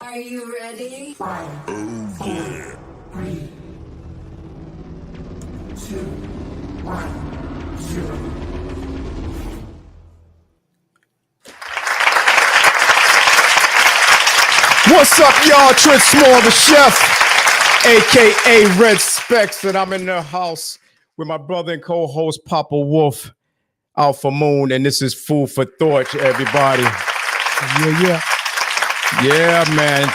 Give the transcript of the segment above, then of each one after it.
Are you ready? 5, 4, 3, 2, 1, 0. What's up, y'all? Trent Small, the chef, aka Red Specs, and I'm in the house with my brother and co-host Papa Wolf, Alpha Moon, and this is Food for Thought, everybody. Yeah, man.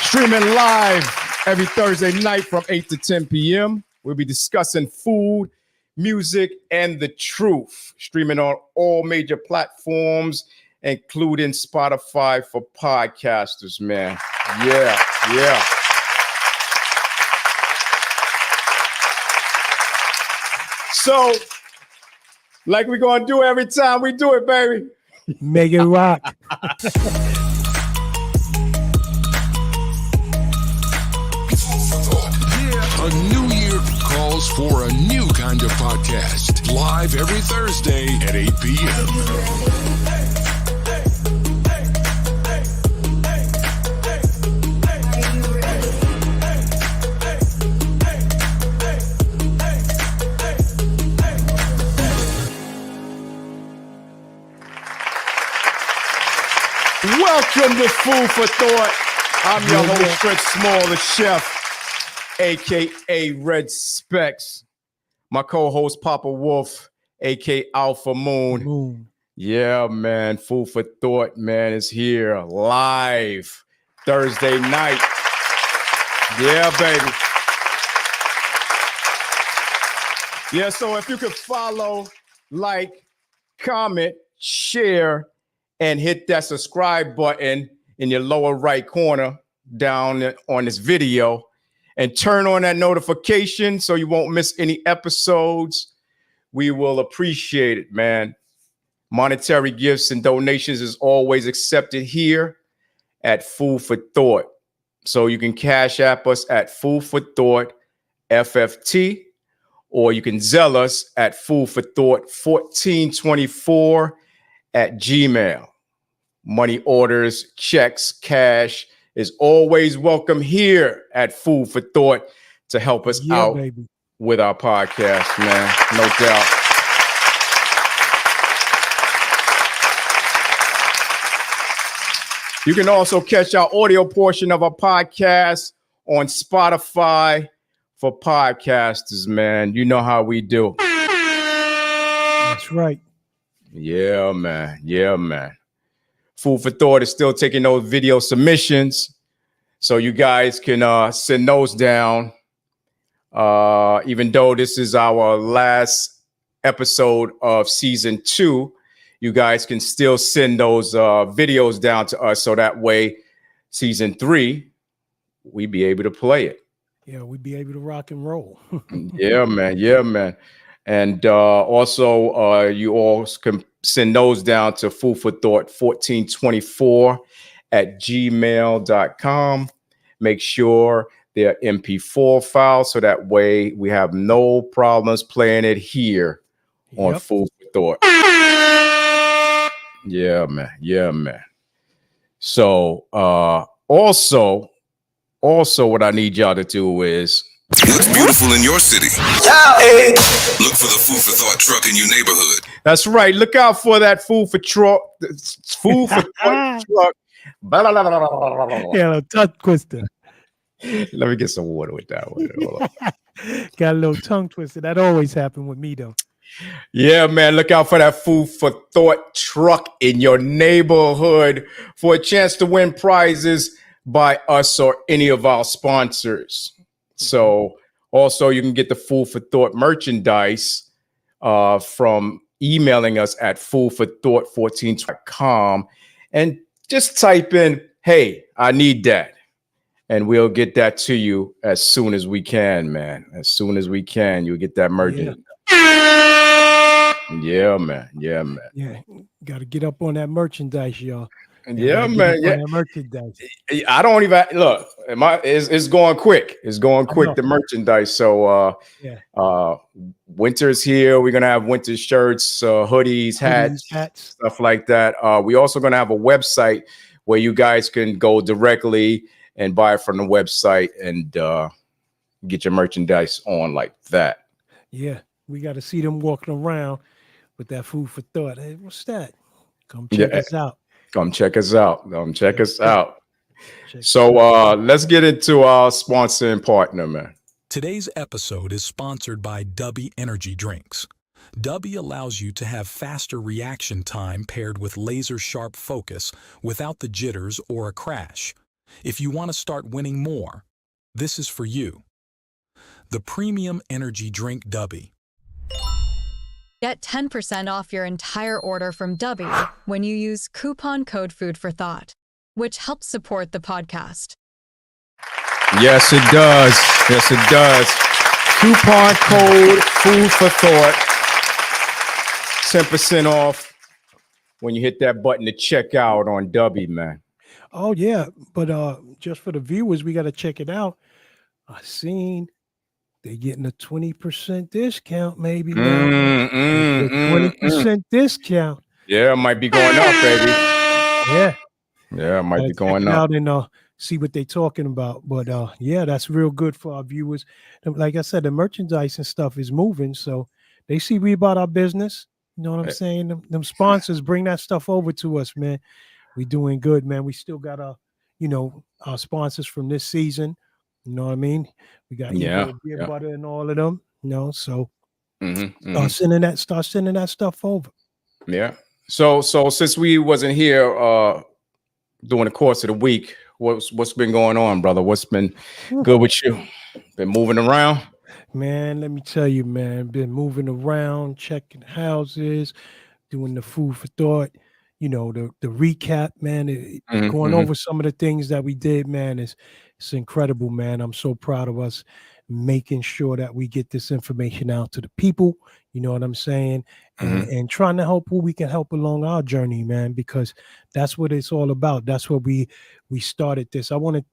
Streaming live every Thursday night from 8 to 10 p.m. We'll be discussing food, music, and the truth. Streaming on all major platforms, including Spotify for podcasters, man. Yeah. So, like we're going to do every time we do it, baby. Make it rock. A new year calls for a new kind of podcast. Live every Thursday at 8 p.m. Welcome to Food for Thought. I'm your host, Trent Small, the chef, aka Red Specs. My co-host, Papa Wolf, aka Alpha Moon. Yeah, man. Food for Thought, man, is here live Thursday night. Yeah, baby. Yeah, so if you could follow, like, comment, share, and hit that subscribe button in your lower right corner down on this video, and turn on that notification so you won't miss any episodes. We will appreciate it, man. Monetary gifts and donations is always accepted here at Food for Thought. So you can cash app us at Food for Thought FFT, or you can Zelle us at Food for Thought 1424 at Gmail. Money orders, checks, cash is always welcome here at Food for Thought to help us out with our podcast, man. No doubt. You can also catch our audio portion of our podcast on Spotify for podcasters, man. You know how we do. That's right. Yeah, man. Food for Thought is still taking those video submissions, so you guys can send those down. Even though this is our last episode of season 2, you guys can still send those videos down to us, so that way season 3 we be able to play it. Yeah, we'd be able to rock and roll. Yeah, man. And also, you all can send those down to Food for Thought 1424 at gmail.com. Make sure they're MP4 files, so that way we have no problems playing it here on Food for Thought. Yeah, man. So, also, what I need y'all to do is, What's beautiful in your city? Look for the Food for Thought truck in your neighborhood. That's right. Look out for that Food for Thought truck. Yeah, a tongue twister. Let me get some water with that one. Got a little tongue twister. That always happened with me, though. Yeah, man. Look out for that Food for Thought truck in your neighborhood for a chance to win prizes by us or any of our sponsors. So also you can get the Food for Thought merchandise from emailing us at foodforthought14.com and just type in, hey, I need that. And we'll get that to you as soon as we can, man. As soon as we can, you'll get that merchandise. Yeah, man. Yeah, got to get up on that merchandise, y'all. Yeah, man. Yeah, merchandise. I don't even look. It's going quick. It's going quick. The merchandise. So, winter's here. We're gonna have winter shirts, hoodies, hats, stuff like that. We also gonna have a website where you guys can go directly and buy it from the website and get your merchandise on like that. Yeah, we got to see them walking around with that food for thought. Hey, what's that? Come check us out. Come check us out. Check us out. Check So let's get into our sponsor and partner, man. Today's episode is sponsored by Dubby Energy Drinks. Dubby allows you to have faster reaction time paired with laser-sharp focus without the jitters or a crash. If you want to start winning more, this is for you. The Premium Energy Drink Dubby. Get 10% off your entire order from Dubby when you use coupon code Food for Thought, which helps support the podcast. Yes, it does. Yes, it does. Coupon code Food for Thought. 10% off when you hit that button to check out on Dubby, man. Oh yeah, but just for the viewers, we got to check it out. I seen they're getting a 20% discount, maybe. 20% discount. Yeah, it might be going up, baby. Yeah, Yeah, it might be going check it up. out and see what they're talking about. But yeah, that's real good for our viewers. And like I said, the merchandise and stuff is moving, so they see we about our business. You know what I'm saying? Them sponsors bring that stuff over to us, man. We doing good, man. We still got our sponsors from this season. You know what I mean? We got beer butter and all of them. So start sending that stuff over. Yeah. So since we wasn't here during the course of the week, what's been going on, brother? What's been good with you? Been moving around? Man, let me tell you, man, been moving around, checking houses, doing the food for thought, the recap, man, going over some of the things that we did, man, it's incredible, man. I'm so proud of us making sure that we get this information out to the people, you know what I'm saying? And trying to help who we can help along our journey, man, because that's what it's all about. That's what we started this. I want to,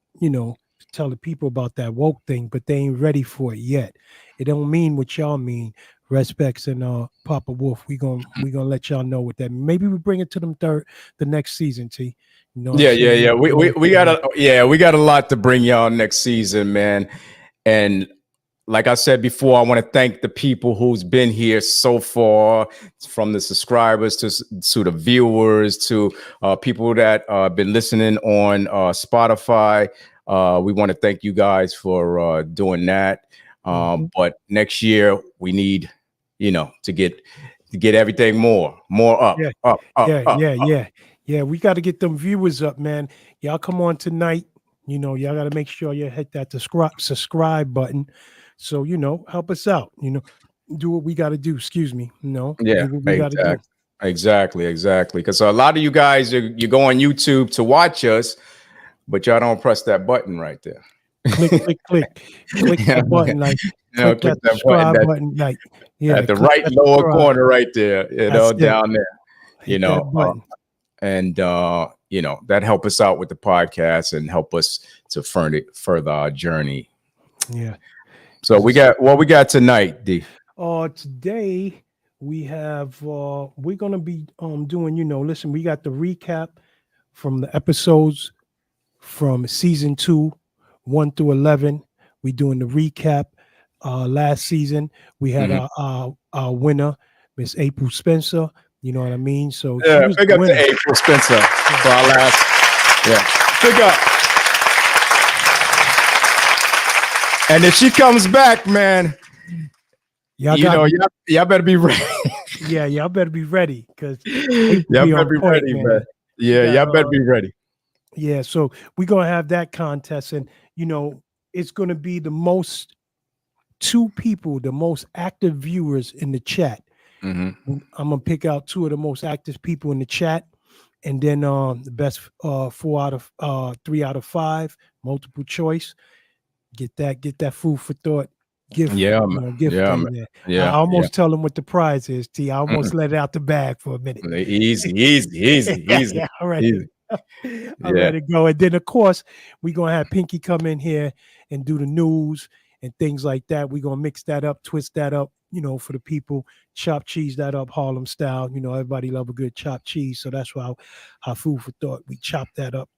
tell the people about that woke thing, but they ain't ready for it yet. It don't mean what y'all mean. Respects and Papa Wolf, we gonna let y'all know what that means. Maybe we bring it to them the next season, T. Yeah. We got a lot to bring y'all next season, man. And like I said before, I want to thank the people who's been here so far, from the subscribers to the viewers to people that been listening on Spotify. We want to thank you guys for doing that. But next year we need, to get everything more up. Yeah. We got to get them viewers up, man. Y'all come on tonight. Y'all got to make sure you hit that subscribe button. So, help us out. Do what we got to do. Excuse me. Do what we got to do. Exactly. Because a lot of you guys, you go on YouTube to watch us, but y'all don't press that button right there. Click that button, like click that subscribe button, like at the right lower corner, right there. Down there. That help us out with the podcast and help us to further our journey. Yeah. So we got tonight, D. Today we have we're gonna be doing, listen, we got the recap from the episodes from season 2, 1 through 11. We doing the recap. Last season we had our winner, Miss April Spencer. You know what I mean? So yeah, big up to April Spencer for our last. Yeah, big up. And if she comes back, man, y'all better be ready. Yeah, y'all better be ready, because y'all better be ready, man. Yeah, y'all better be ready. Yeah, so we're gonna have that contest, and it's gonna be the most active viewers in the chat. I'm gonna pick out 2 of the most active people in the chat, and then the best 3 out of 5 multiple choice. Get that food for thought gift. Gift. I almost tell them what the prize is. T. I almost let it out the bag for a minute. Easy. Yeah, all right. I'm ready to go. And then of course we're gonna have Pinky come in here and do the news and things like that. We're gonna mix that up, twist that up, for the people, chop cheese that up Harlem style. Everybody love a good chopped cheese. So that's why our food for thought, we chop that up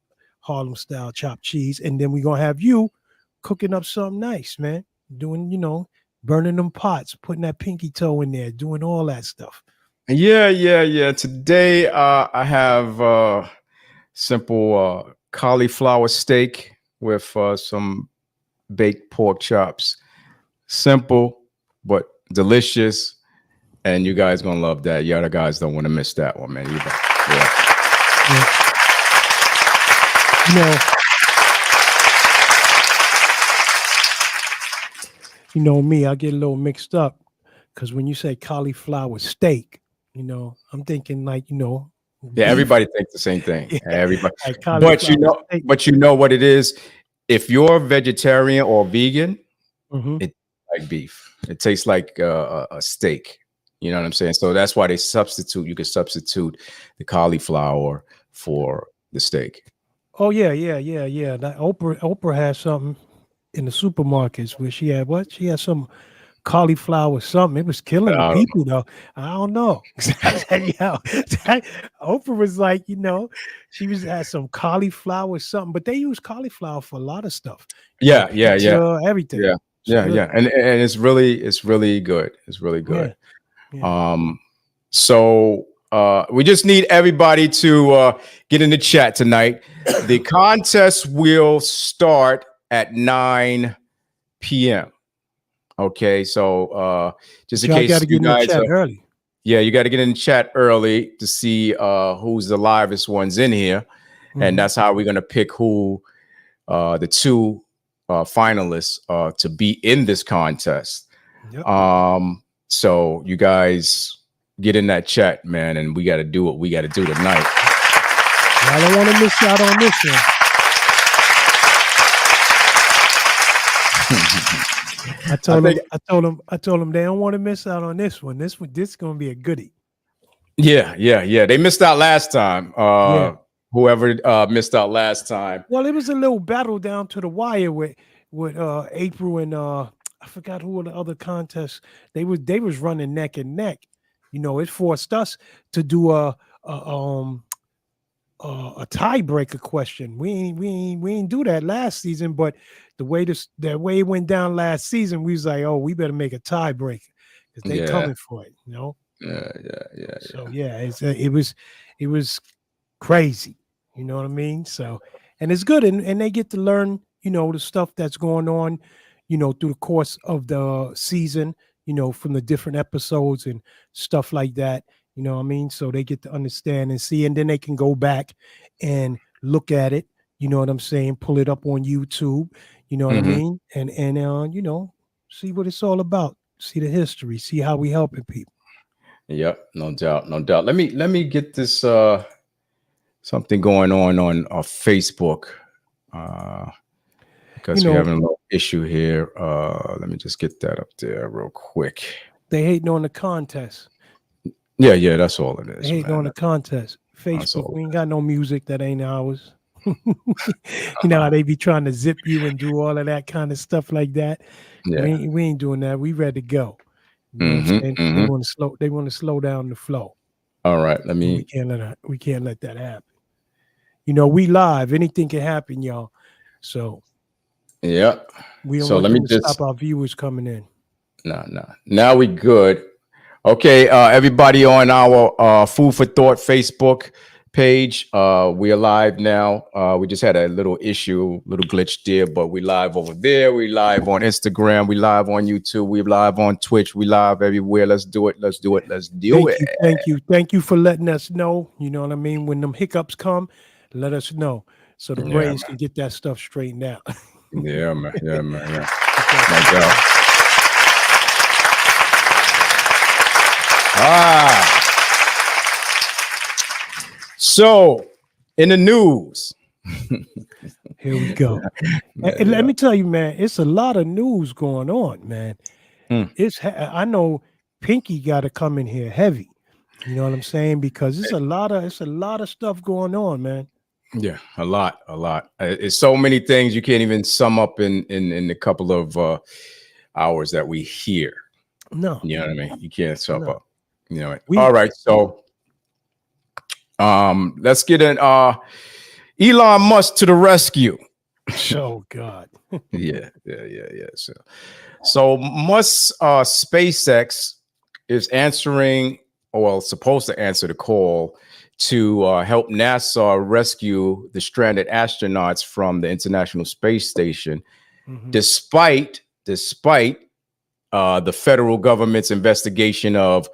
Harlem style chopped cheese. And then we're going to have you cooking up something nice, man. Doing, burning them pots, putting that pinky toe in there, doing all that stuff. Yeah. Today I have simple cauliflower steak with some baked pork chops. Simple but delicious, and you guys gonna love that. You other guys don't want to miss that one, man. Either. Yeah. Me, I get a little mixed up because when you say cauliflower steak, I'm thinking like, Yeah, beef. everybody thinks the same thing. Yeah. Everybody, Like but steak. what it is. If you're vegetarian or vegan, Mhm. it like beef. It tastes like a steak. You know what I'm saying? So that's why they substitute. You can substitute the cauliflower for the steak. Oh yeah. That Oprah has something in the supermarkets where she had what? She had some cauliflower something. It was killing the people though. I don't know. Oprah was like, she had some cauliflower something, but they use cauliflower for a lot of stuff. Yeah. Everything. Yeah. And it's really good. It's really good. Yeah. So we just need everybody to get in the chat tonight. The contest will start at 9 p.m. Okay, so just in case you guys early. Yeah, you got to get in the chat early to see who's the livest ones in here. And that's how we're going to pick who the two finalists to be in this contest. Yep. So you guys get in that chat, man, and we got to do what we got to do tonight. I don't want to miss out on this one. I told them they don't want to miss out on this one. This is going to be a goodie. Yeah. They missed out last time. Whoever missed out last time. Well, it was a little battle down to the wire with April and I forgot who were the other contests. They was running neck and neck. It forced us to do a tiebreaker question. We ain't do that last season, but the way it went down last season, we was like, oh, we better make a tiebreaker because they coming for it. Yeah. So it was crazy. You know what I mean? So, and it's good, and they get to learn, the stuff that's going on, through the course of the season, from the different episodes and stuff like that. You know what I mean? So they get to understand and see, and then they can go back and look at it. You know what I'm saying? Pull it up on YouTube. You know what I mean? And see what it's all about. See the history. See how we helping people. Yep, no doubt. Let me get this something going on Facebook because we're having a little issue here. Let me just get that up there real quick. They hating on the contest. Yeah, that's all it is. They hating on the contest. Facebook, we ain't got no music that ain't ours. You know how they be trying to zip you and do all of that kind of stuff like that. Yeah. We ain't doing that. We ready to go. You know what I'm saying? They want to slow down the flow. All right, we can't let that happen. We live. Anything can happen, y'all. So yeah. We don't want to stop our viewers coming in. No. Now we good. Okay, everybody on our Food for Thought Facebook page. We are live now. We just had a little issue, little glitch there, but we live over there. We live on Instagram. We live on YouTube. We live on Twitch. We live everywhere. Let's do it. Thank you for letting us know. You know what I mean? When them hiccups come, let us know so the brains can get that stuff straightened out. Yeah, man. No doubt. So in the news. Here we go. And let me tell you, man, it's a lot of news going on, man. I know Pinky got to come in here heavy. You know what I'm saying? Because it's a lot of stuff going on, man. Yeah, a lot. It's so many things you can't even sum up in a couple of hours that we hear. No, You know what I mean? You can't swap no. up. You know what? We All right. So let's get in Elon Musk to the rescue. oh God. Yeah. So Musk's SpaceX is answering, or well, supposed to answer the call to help NASA rescue the stranded astronauts from the International Space Station, despite the federal government's investigation of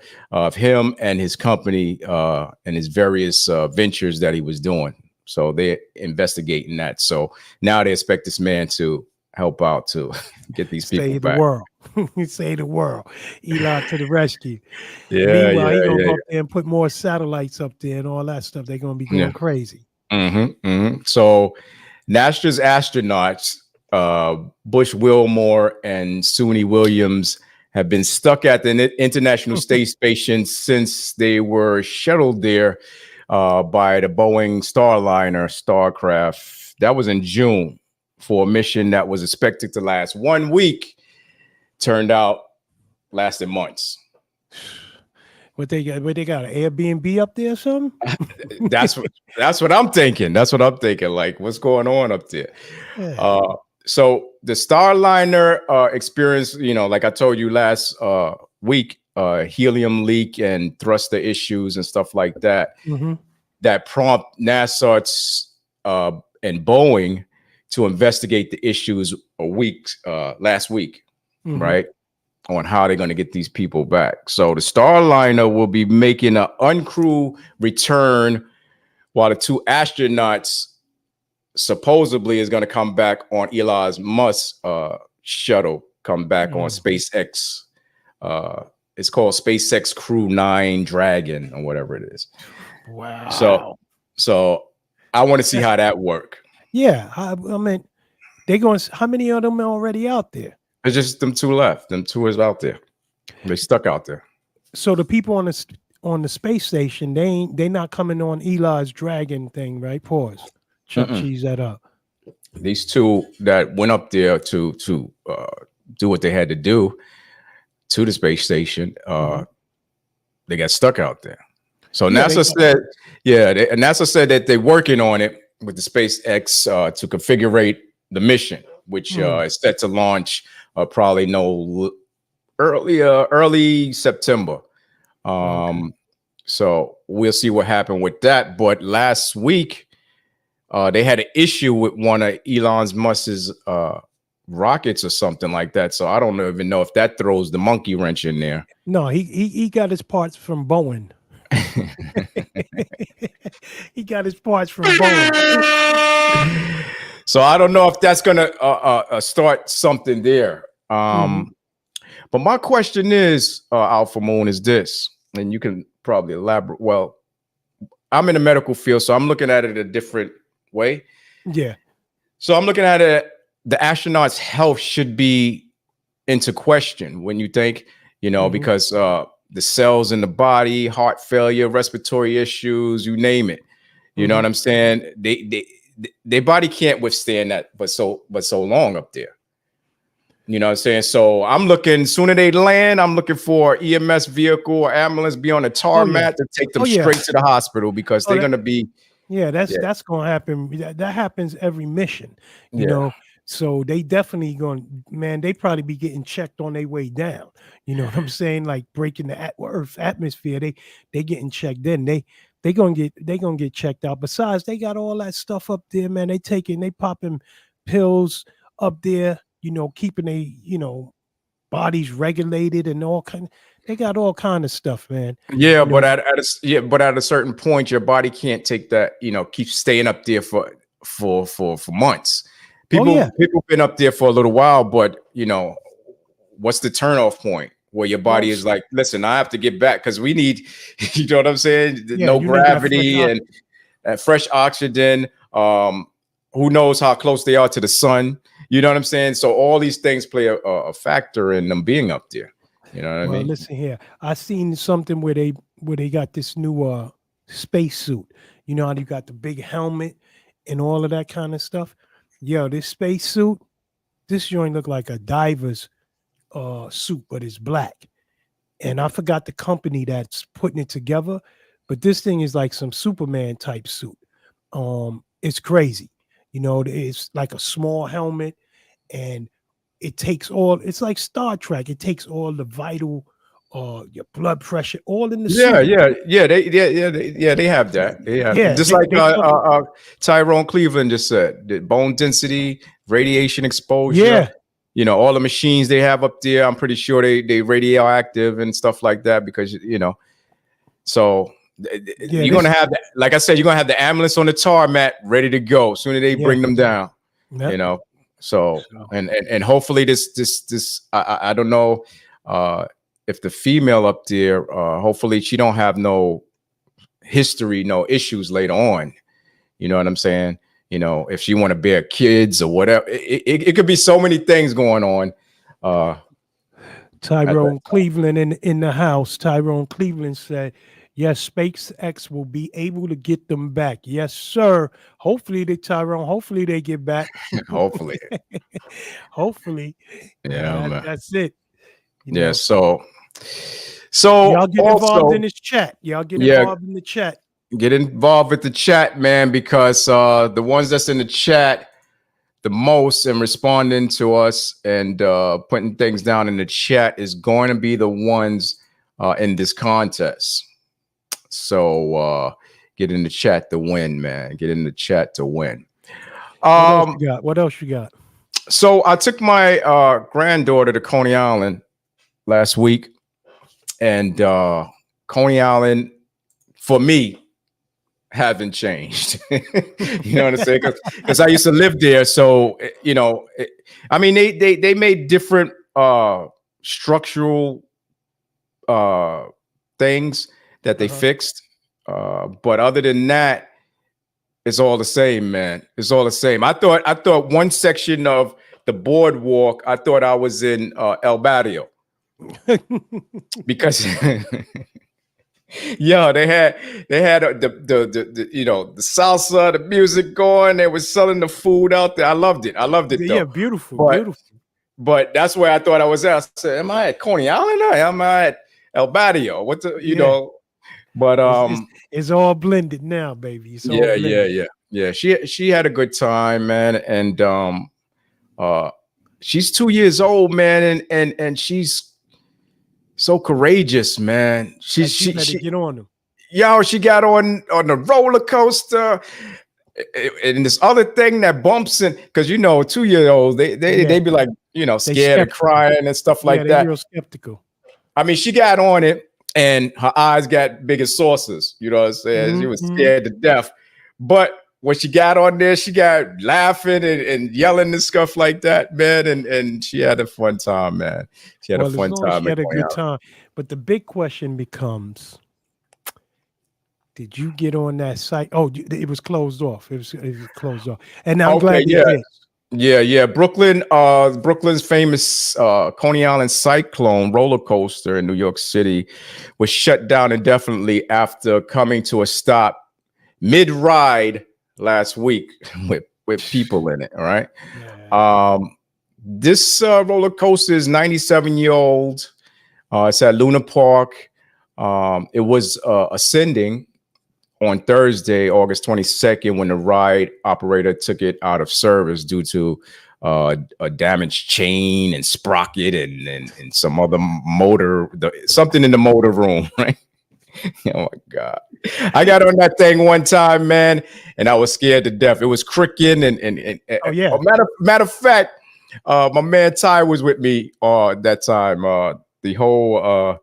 him and his company and his various ventures that he was doing. So they're investigating that. So now they expect this man to help out to get these people Save back. the world. Save the world. Elon to the rescue. Yeah, Meanwhile, he gonna yeah. go up there and put more satellites up there and all that stuff. They're gonna be going crazy. So NASA's astronauts, Bush Wilmore and Suni Williams, have been stuck at the International Space Station since they were shuttled there by the Boeing Starcraft. That was in June for a mission that was expected to last 1 week. Turned out lasted months. What they got? What they got? An Airbnb up there or something? That's what I'm thinking. That's what I'm thinking. Like, what's going on up there? Yeah. So the Starliner experienced, like I told you last week, helium leak and thruster issues and stuff like that. That prompt NASA and Boeing to investigate the issues last week, right? On how they're going to get these people back. So the Starliner will be making an uncrewed return while the two astronauts supposedly is going to come back on Elon Musk's shuttle, come back on SpaceX. It's called SpaceX Crew 9 Dragon or whatever it is. Wow. So I want to see how that work. Yeah. I mean, they going, how many of them are already out there? There's just them two left. Them two is out there. They stuck out there. So the people on the space station, they not coming on Eli's Dragon thing, right? Pause. Chuck cheese that up. These two that went up there to do what they had to do to the space station, they got stuck out there. So NASA said that they're working on it with the SpaceX to configure the mission, which is set to launch probably early September. So we'll see what happened with that. But last week, they had an issue with one of Elon Musk's rockets or something like that. So I don't even know if that throws the monkey wrench in there. No, he got his parts from Boeing. He got his parts from Boeing. So I don't know if that's gonna start something there. But my question is, Alpha Moon, is this, and you can probably elaborate. Well, I'm in the medical field, so I'm looking at it a different way. Yeah. So I'm looking at it, the astronaut's health should be into question when you think, because the cells in the body, heart failure, respiratory issues, you name it. You know what I'm saying? Their body can't withstand that, but so long up there. You know what I'm saying? So I'm looking, sooner they land, I'm looking for EMS vehicle or ambulance be on the tarmac to take them straight to the hospital, because they're going to be. Yeah, that's going to happen. That happens every mission, you know. So they definitely they probably be getting checked on their way down. You know what I'm saying? Like breaking the Earth's atmosphere, they getting checked in. They gonna get checked out. Besides, they got all that stuff up there, man. They popping pills up there, keeping they, bodies regulated and all kind. They got all kind of stuff, man. Yeah, but at a certain point, your body can't take that. Keep staying up there for months. People been up there for a little while, but what's the turnoff point where your body is like, listen, I have to get back because we need, you know what I'm saying? No gravity and fresh oxygen. Who knows how close they are to the sun? You know what I'm saying? So all these things play a factor in them being up there. You know what I mean? Listen here. I seen something where they got this new space suit. You know how you got the big helmet and all of that kind of stuff. Yo, this space suit, this joint look like a diver's suit, but it's black. and I forgot the company that's putting it together, but this thing is like some Superman type suit. It's crazy. You know, it's like a small helmet, and it takes all. It's like Star Trek. It takes all the vital, your blood pressure, all in the Yeah, suit. they have that. Yeah, Just they- like they fucking- Tyrone Cleveland just said, the bone density, radiation exposure. Yeah. You know, all the machines they have up there, I'm pretty sure they radioactive and stuff like that because so you're gonna have that. Like I said, you're gonna have the ambulance on the tarmac ready to go as soon as they bring them down. Yep. You know, so and hopefully this I don't know if the female up there, hopefully she don't have no history, no issues later on. You know what I'm saying? You know, if she want to bear kids or whatever, it could be so many things going on. Tyrone Cleveland in the house. Tyrone Cleveland said, yes, SpaceX will be able to get them back. Yes, sir. Hopefully hopefully they get back. Hopefully. Hopefully. Yeah, man. That's it. Yeah, so y'all get involved in this chat. Y'all get involved in the chat. Get involved with the chat, man, because the ones that's in the chat the most and responding to us and putting things down in the chat is going to be the ones in this contest. So get in the chat to win, man. Get in the chat to win. What else you got? So I took my granddaughter to Coney Island last week, and Coney Island for me haven't changed. You know what I'm saying? Because I used to live there, so you know, I mean, they made different structural things that they fixed, but other than that, it's all the same, man. It's all the same. I thought one section of the boardwalk, I thought I was in El Barrio because. Yo, they had the you know, the salsa, the music going. They were selling the food out there. I loved it. Though. Yeah, beautiful, beautiful. But that's where I thought I was at. I said, "Am I at Coney Island? Or am I at El Barrio? What the you know?" But it's all blended now, baby. It's all blended. Yeah. She had a good time, man, and she's 2 years old, man, and she's so courageous, man. She get on them. Yo, she got on the roller coaster and this other thing that bumps in, because you know, 2-year-olds they be like, you know, scared and crying and stuff like that. Real skeptical. I mean, she got on it and her eyes got big as saucers. You know what I'm saying? She was scared to death, but when she got on there, she got laughing and yelling and stuff like that, man. And she had a fun time, man. She had a fun time. She had a good time. But the big question becomes, did you get on that site? Oh, it was closed off. It was closed off. And I'm glad you did. Yeah. Brooklyn's famous Coney Island Cyclone roller coaster in New York City was shut down indefinitely after coming to a stop mid-ride last week with people in it. All right. Yeah. This roller coaster is 97-year-old. It's at Luna Park. It was ascending on Thursday, August 22nd, when the ride operator took it out of service due to a damaged chain and sprocket and some other motor, something in the motor room, right? Oh my God. I got on that thing one time, man, and I was scared to death. It was creaking and oh yeah. Matter of fact, my man Ty was with me that time. The whole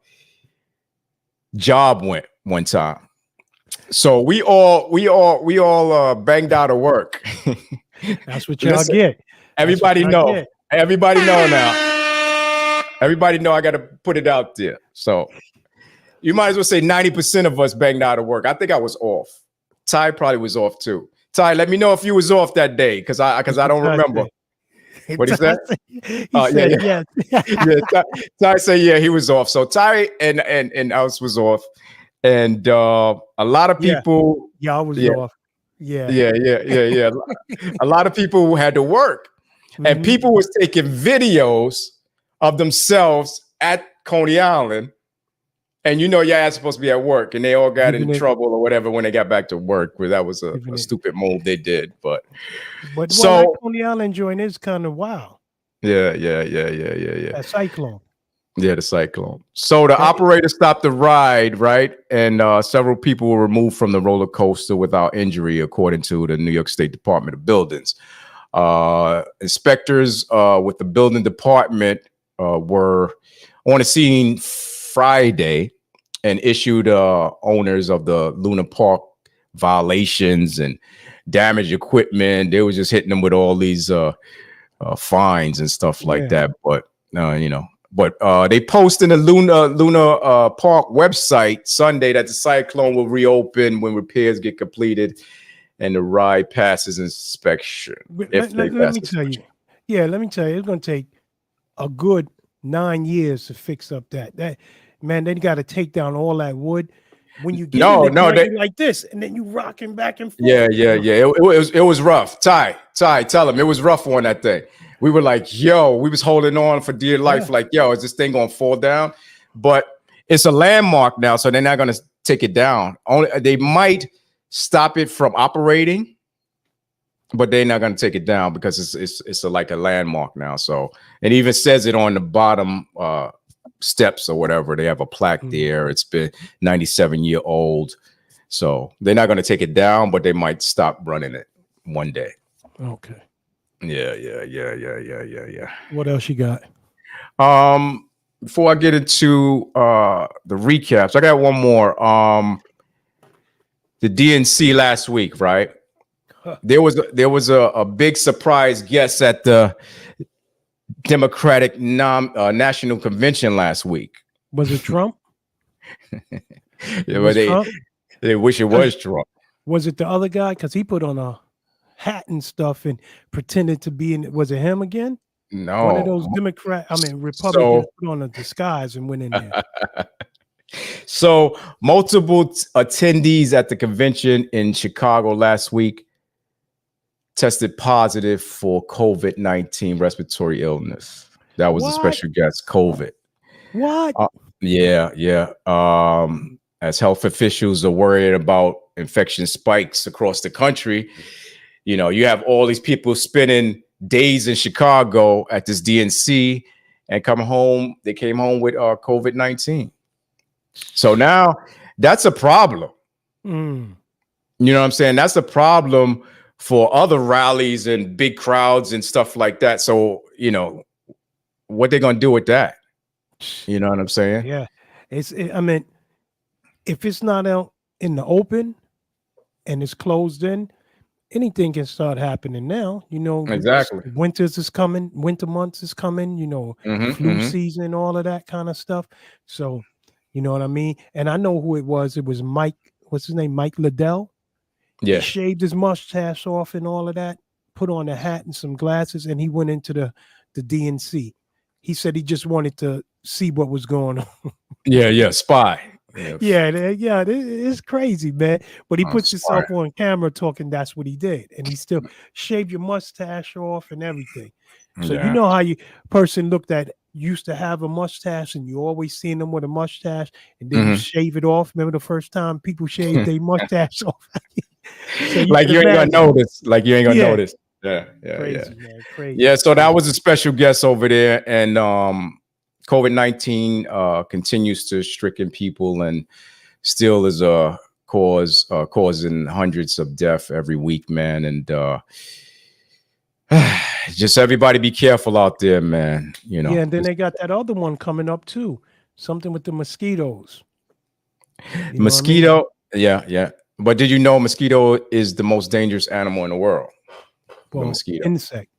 job went one time. So we all banged out of work. That's what y'all get. Everybody know. Everybody know now. Everybody know I got to put it out there. So you might as well say 90% of us banged out of work. I think I was off. Ty probably was off too. Ty, let me know if you was off that day, because I don't remember. What he said? He said yes. Yeah, Ty said yeah, he was off. So Ty and us was off, and a lot of people. Yeah, I was off. Yeah. A lot of people who had to work, and people was taking videos of themselves at Coney Island And you know your ass supposed to be at work, and they all got Giving in it- trouble or whatever when they got back to work. But that was a Giving it- stupid move they did. But But So- well, that Coney Island joint is kind of wild. yeah. That cyclone. Yeah, the cyclone. So the operator stopped the ride, right? And several people were removed from the roller coaster without injury, according to the New York State Department of Buildings. Inspectors with the building department were on the scene Friday and issued owners of the Luna Park violations and damaged equipment. They were just hitting them with all these fines and stuff like that. But they posted in the Luna Park website Sunday that the cyclone will reopen when repairs get completed and the ride passes inspection. Let me tell you. Yeah, let me tell you, it's gonna take a good 9 years to fix up that. Man, they got to take down all that wood. When you get they like this, and then you rocking back and forth. Yeah. It was rough. Ty, tell him it was rough on that thing. We were like, yo, we was holding on for dear life. Like, yo, is this thing gonna fall down? But it's a landmark now, so they're not gonna take it down. They might stop it from operating, but they're not gonna take it down because it's like a landmark now. So it even says it on the bottom steps or whatever. They have a plaque there. It's been 97-year-old. So they're not gonna take it down, but they might stop running it one day. Okay. Yeah. What else you got? Before I get into the recaps, I got one more. The DNC last week, right? There was a big surprise guest at the Democratic National Convention last week. Was it Trump? Yeah, but they wish it was Trump. Was it the other guy? Because he put on a hat and stuff and pretended to be in. Was it him again? No, one of those Republicans put on a disguise and went in there. So multiple attendees at the convention in Chicago last week tested positive for COVID-19 respiratory illness. That was a special guest, COVID. What? Yeah. As health officials are worried about infection spikes across the country, you know, you have all these people spending days in Chicago at this DNC and they came home with COVID-19. So now that's a problem. You know what I'm saying? That's a problem for other rallies and big crowds and stuff like that. So, you know, what they're going to do with that? You know what I'm saying? Yeah. I mean, if it's not out in the open and it's closed in, anything can start happening now. You know, exactly. Winters is coming, winter months is coming, you know, flu season, all of that kind of stuff. So, you know what I mean? And I know who it was. It was Mike, what's his name? Mike Liddell. Yeah. He shaved his mustache off and all of that, put on a hat and some glasses, and he went into the DNC. He said he just wanted to see what was going on. Yeah, spy. Yeah, it's crazy, man. But he puts himself on camera talking. That's what he did, and he still shaved your mustache off and everything. So you know how person used to have a mustache, and you always seen them with a mustache, and then you shave it off. Remember the first time people shaved their mustache off? So you ain't gonna notice. Yeah. Crazy, man. Crazy. Yeah, so that was a special guest over there, and COVID-19 continues to stricken people and still is a causing hundreds of deaths every week, man. And just everybody be careful out there, man. You know. Yeah, and then they got that other one coming up too. Something with the mosquitoes. Mosquito, yeah. But did you know mosquito is the most dangerous animal in the world? Well, the mosquito.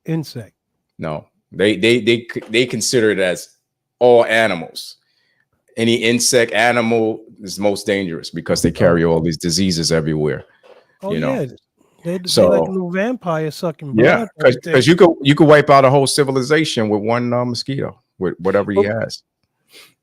Insect. No, they consider it as all animals. Any insect animal is most dangerous because they carry all these diseases everywhere. Oh, you know? Yeah. They're like a little vampire sucking blood. Yeah, because you could wipe out a whole civilization with one mosquito, with whatever he has.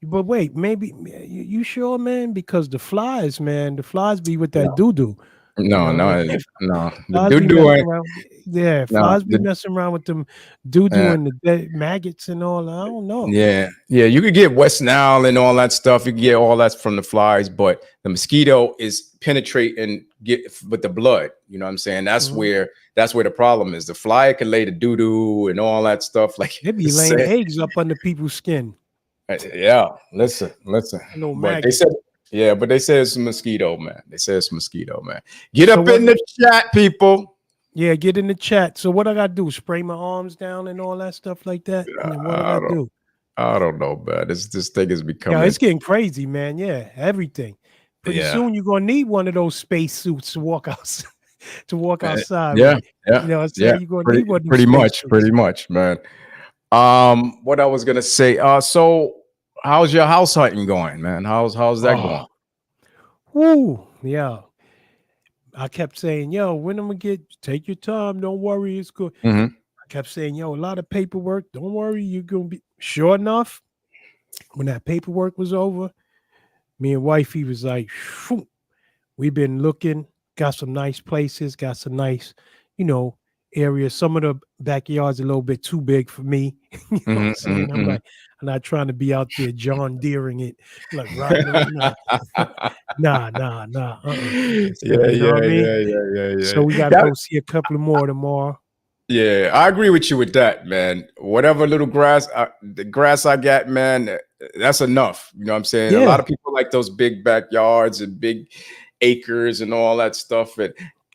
But wait, maybe you sure, man? Because the flies be with that doo-doo. No, You no, know, no. The flies be dude messing doing around. Yeah, no. flies be messing around with them Yeah. and the dead maggots and all. I don't know. Yeah, yeah, you could get West Nile and all that stuff. You can get all that from the flies, but the mosquito is penetrate and get with the blood. You know what I'm saying? That's Mhm. where the problem is. The fly can lay the doo doo and all that stuff. Like They be it's laying sad. eggs up under people's skin. Yeah, listen. A little But they maggot. said, yeah, but they said it's a mosquito, man. They said it's a mosquito, man. Get So up what? in the chat, people. Yeah, get in the chat. So what I gotta do? Spray my arms down and all that stuff like that. And then what I I gotta don't, do? I don't know, man. This thing is Yeah, becoming, it's getting crazy, man. Yeah, everything. Pretty yeah. soon you're gonna need one of those space suits to walk out to walk outside Yeah, with. yeah, You know what I'm yeah. saying? You're gonna need one of them space suits. Pretty much, man. What I was gonna say. So how's your house hunting going, man? How's that going? Oh, woo, yeah. I kept saying, yo, when I'm gonna take your time, don't worry, it's good. Mhm. I kept saying, yo, a lot of paperwork, don't worry, you're gonna be sure enough. When that paperwork was over, me and wifey was like, "Phew, we've been looking, got some nice places, got some nice, you know, areas. Some of the backyards a little bit too big for me. You know what I'm Mhm, saying? mhm, I'm mhm. like, I'm not trying to be out there John Deering it, like riding around. Nah, nah, nah. Yeah, You know what I mean? So we got to That, go see a couple of more tomorrow. yeah, I agree with you with that, man. Whatever little grass, the grass I got, man, that's enough. You know what I'm saying? A lot Yeah. of people like those big backyards and big acres and all that stuff.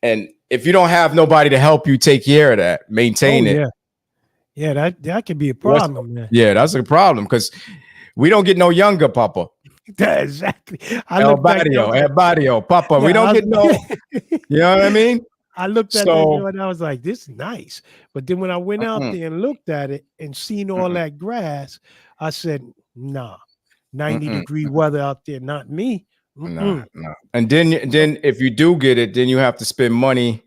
And if you don't have nobody to help you take care of that, Oh maintain it, yeah. Yeah, that could be a what's- problem, man. yeah, that's a problem because we don't get no younger, Papa. Yeah, exactly. I El look back, barrio, yo, el barrio, Papa. We yeah, don't get no, you know what I mean? I looked at that So, joint and I was like, this is nice. But then when I went out mm-mm, there and looked at it and seen all mm-mm, that grass, I said, nah, 90 mm-mm. degree weather out there, not me. Nah. And then if you do get it, then you have to spend money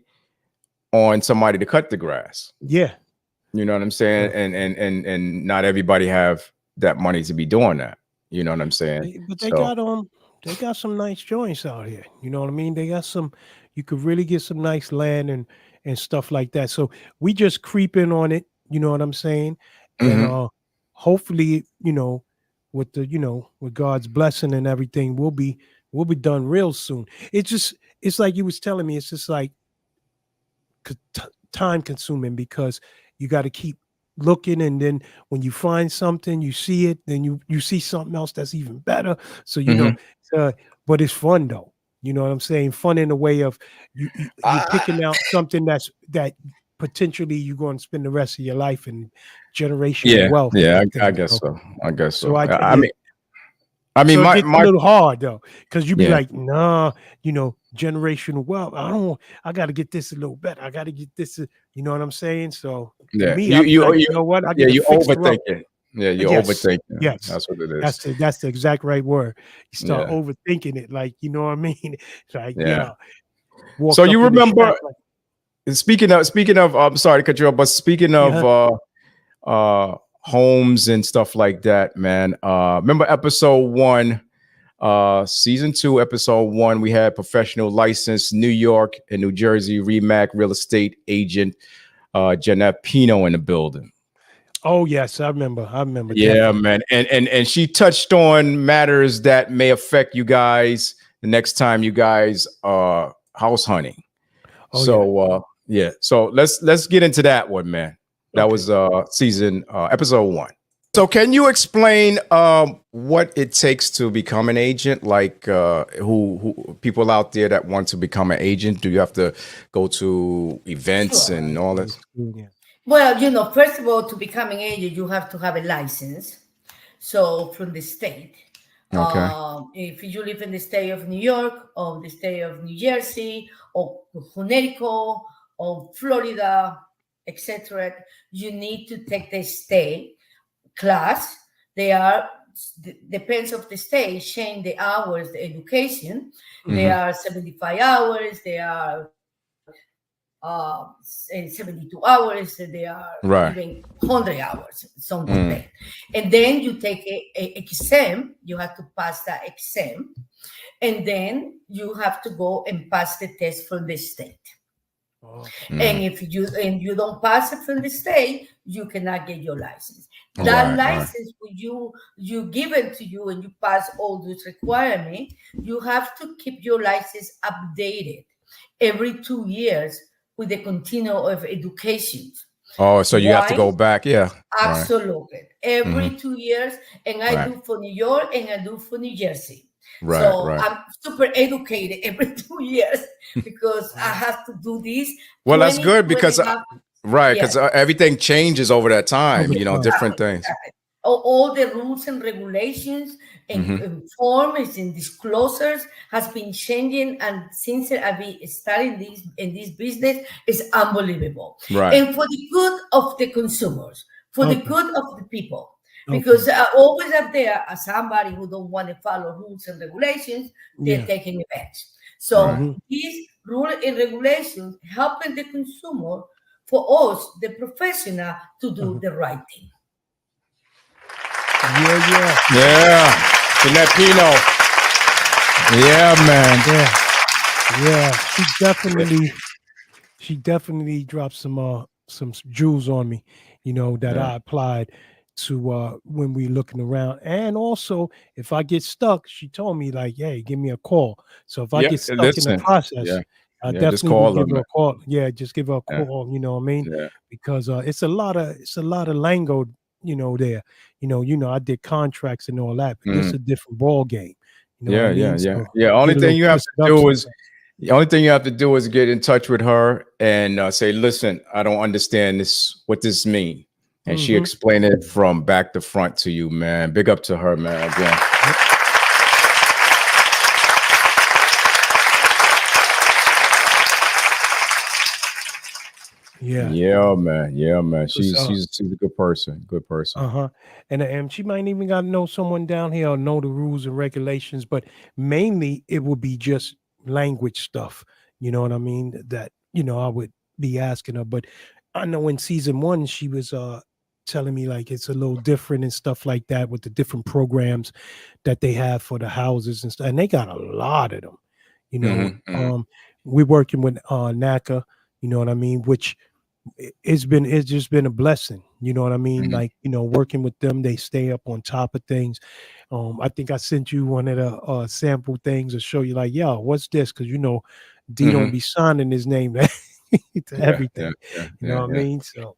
on somebody to cut the grass. Yeah. You know what I'm saying? And not everybody have that money to be doing that. You know what I'm saying? But So they got some nice joints out here. You know what I mean? They got some, you could really get some nice land and stuff like that. So we just creeping on it, you know what I'm saying? And mhm. hopefully, you know, with the, you know, with God's blessing and everything, we'll be done real soon. It's like you was telling me, it's just like time consuming because you got to keep looking, and then when you find something, you see it, then you see something else that's even better. So you know, but it's fun though. You know what I'm saying? Fun in the way of you're picking out something that potentially you're going to spend the rest of your life in generational wealth. Yeah, type I thing. guess so. I guess so. So I mean, so it my gets a little hard though, because you be Yeah. like, nah, you know, generational wealth. I got to get this a little better. I got to get this. You know what I'm saying? So for yeah, me, I be like, you know what? I yeah, get you to fix the road. overthinking. Yeah, you're Yes, overthinking. yes. That's what it is. That's the exact right word. You start Yeah. overthinking it, like you know what I mean. It's like Yeah. walk So up you in the remember shack like, speaking of I'm sorry to cut you off, but speaking of homes and stuff like that, man. Remember episode 1, season 2, episode 1, we had professional licensed New York and New Jersey RE/MAX real estate agent Jeanette Pino in the building. oh yes, I remember. Yeah, definitely. man. And she touched on matters that may affect you guys the next time you guys are house hunting. Oh, So so let's get into that one, man. That Okay. was season episode 1. So can you explain what it takes to become an agent? Like who people out there that want to become an agent, do you have to go to events Sure. and all that? Yeah. Well, you know, first of all, to become an agent, you have to have a license. So from the state. Okay. If you live in the state of New York, or the state of New Jersey, or Connecticut, or Florida, etc., you need to take the state class. They are depends of the state, change the hours, the education. They are 75 hours. They are 72 hours, they are Right. even 100 hours, something like that. And then you take a exam, you have to pass that exam. And then you have to go and pass the test from the state. Oh, And if you don't pass it from the state, you cannot get your license. Right, That right. license, when you give it to you and you pass all those requirements, you have to keep your license updated every 2 years with the continuum of education. Oh, so you have to Why? go back. Yeah. Right. Absolutely. Every 2 years, and I do for New York and I do for New Jersey. Right, So right. I'm super educated every 2 years because I have to do this. Well, that's 20, good because 25 right, because Yes. Everything changes over that time. Over You know, time. different things. all the rules and regulations and, Mhm. and forms and disclosures has been changing, and since I've been starting this business, is unbelievable. Right. And for the good of the consumers, for the Okay. good of the people, Okay. because always up there as somebody who don't want to follow rules and regulations, they're Yeah. taking advantage. So Right. these rules and regulations helping the consumer, for us, the professional, to do the right thing. Yeah. Yeah. Jeanette Pino. Yeah, man. Yeah. She definitely dropped some jewels on me, that Yeah. I applied to when we looking around. And also, if I get stuck, she told me like, hey, give me a call. So if I Yeah, get stuck in listen. the process, Yeah. I Yeah, just definitely call will give her, her a call. Yeah, just give her a Yeah. call, you know what I mean? Yeah. Because it's a lot of lingo, there. I did contracts and all that, but this is a different ball game. You know what I mean? So Yeah. Only get a thing little you have to twisted up do is sometimes. get in touch with her and say, listen, I don't understand what this mean. And she Mhm. explained it from back to front to you, man. Big up to her, man. Again. Yeah. Yeah, man. Yeah, man. Because, She's a good person. Good person. Uh-huh. And she might even got to know someone down here or know the rules and regulations, but mainly it would be just language stuff. You know what I mean? That, I would be asking her. But I know in season 1, she was telling me like it's a little different and stuff like that with the different programs that they have for the houses and stuff. And they got a lot of them. We're working with NACA, you know what I mean, which it's just been a blessing, you know what I mean? Mhm. Like, working with them, they stay up on top of things. I think I sent you one of the sample things to show you like, yo, what's this? Because D don't be signing his name to everything. You know what I mean? So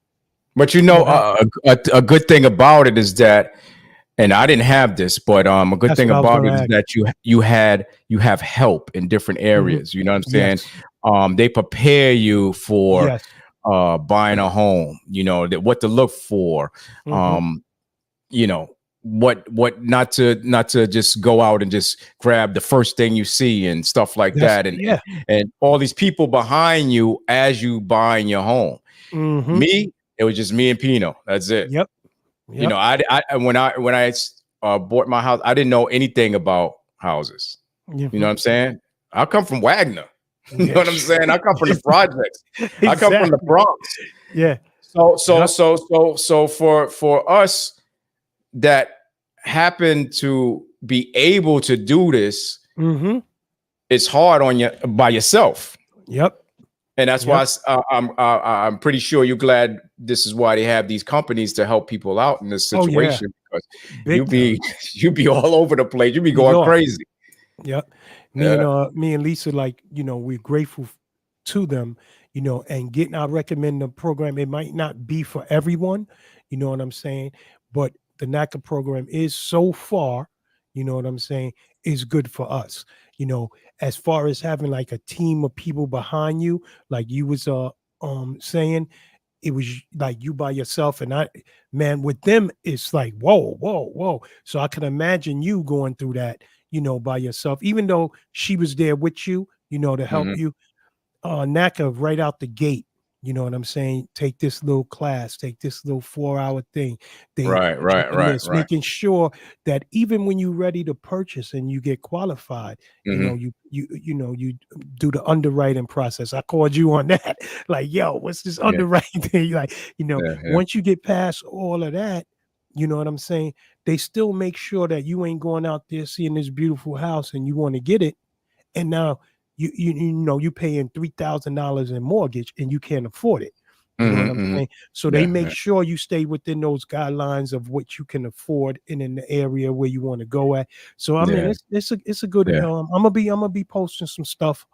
But a good thing about it is that, and I didn't have this, but a good That's thing what I was about it gonna is that you have help in different areas. You know what I'm saying? Yes. They prepare you for Yes. buying a home. What to look for. Mhm. What not to just go out and just grab the first thing you see and stuff like that, and all these people behind you as you buying your home. Mhm. Me, it was just me and Pino. That's it. Yep. I when I bought my house, I didn't know anything about houses. You know what I'm saying? I come from Wagner. You know what I'm saying? I come from the projects. I come from the Bronx. Yeah. So for us that happen to be able to do this, it's hard on you by yourself. Yep. And that's why I'm pretty sure you're glad this is why they have these companies to help people out in this situation. Because you be all over the place. You be going crazy. Yep. Me and Lisa, like, we're grateful to them, and I recommend the program. It might not be for everyone, you know what I'm saying? But the NACA program is so far, you know what I'm saying, is good for us. As far as having like a team of people behind you, like you was saying, it was like you by yourself. And with them, it's like, whoa. So I can imagine you going through that, by yourself, even though she was there with you, to help you. NACA right out the gate, you know what I'm saying? Take this little class, take this little 4-hour thing. They Right. making sure that even when you're ready to purchase and you get qualified, you do the underwriting process. I called you on that. Like, yo, what's this underwriting thing? Like, once you get past all of that, you know what I'm saying? they still make sure that you ain't going out there seeing this beautiful house and you want to get it, and now you paying $3,000 in mortgage and you can't afford it. You know what I'm saying? So they make sure you stay within those guidelines of what you can afford and in the area where you want to go at. So I mean, it's a good. I'm gonna be posting some stuff,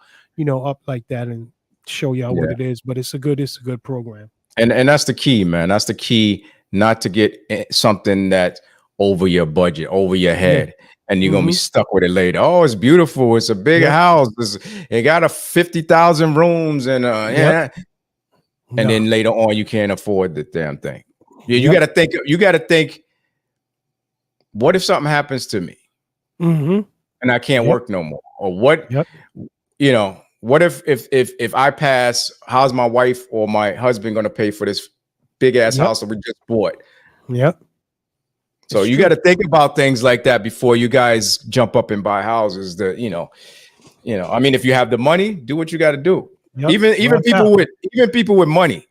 up like that and show y'all what it is. But it's a good program. And that's the key, man. That's the key, not to get something that's over your budget, over your head. And you're gonna be stuck with it later. Oh, it's beautiful. It's a big house. It got 50,000 rooms and and then later on you can't afford the damn thing. You got to think. You got to think. What if something happens to me and I can't work no more? Or what? What if I pass? How's my wife or my husband gonna pay for this big ass house that we just bought? So you got to think about things like that before you guys jump up and buy houses. I mean, if you have the money, do what you got to do. Even people with money.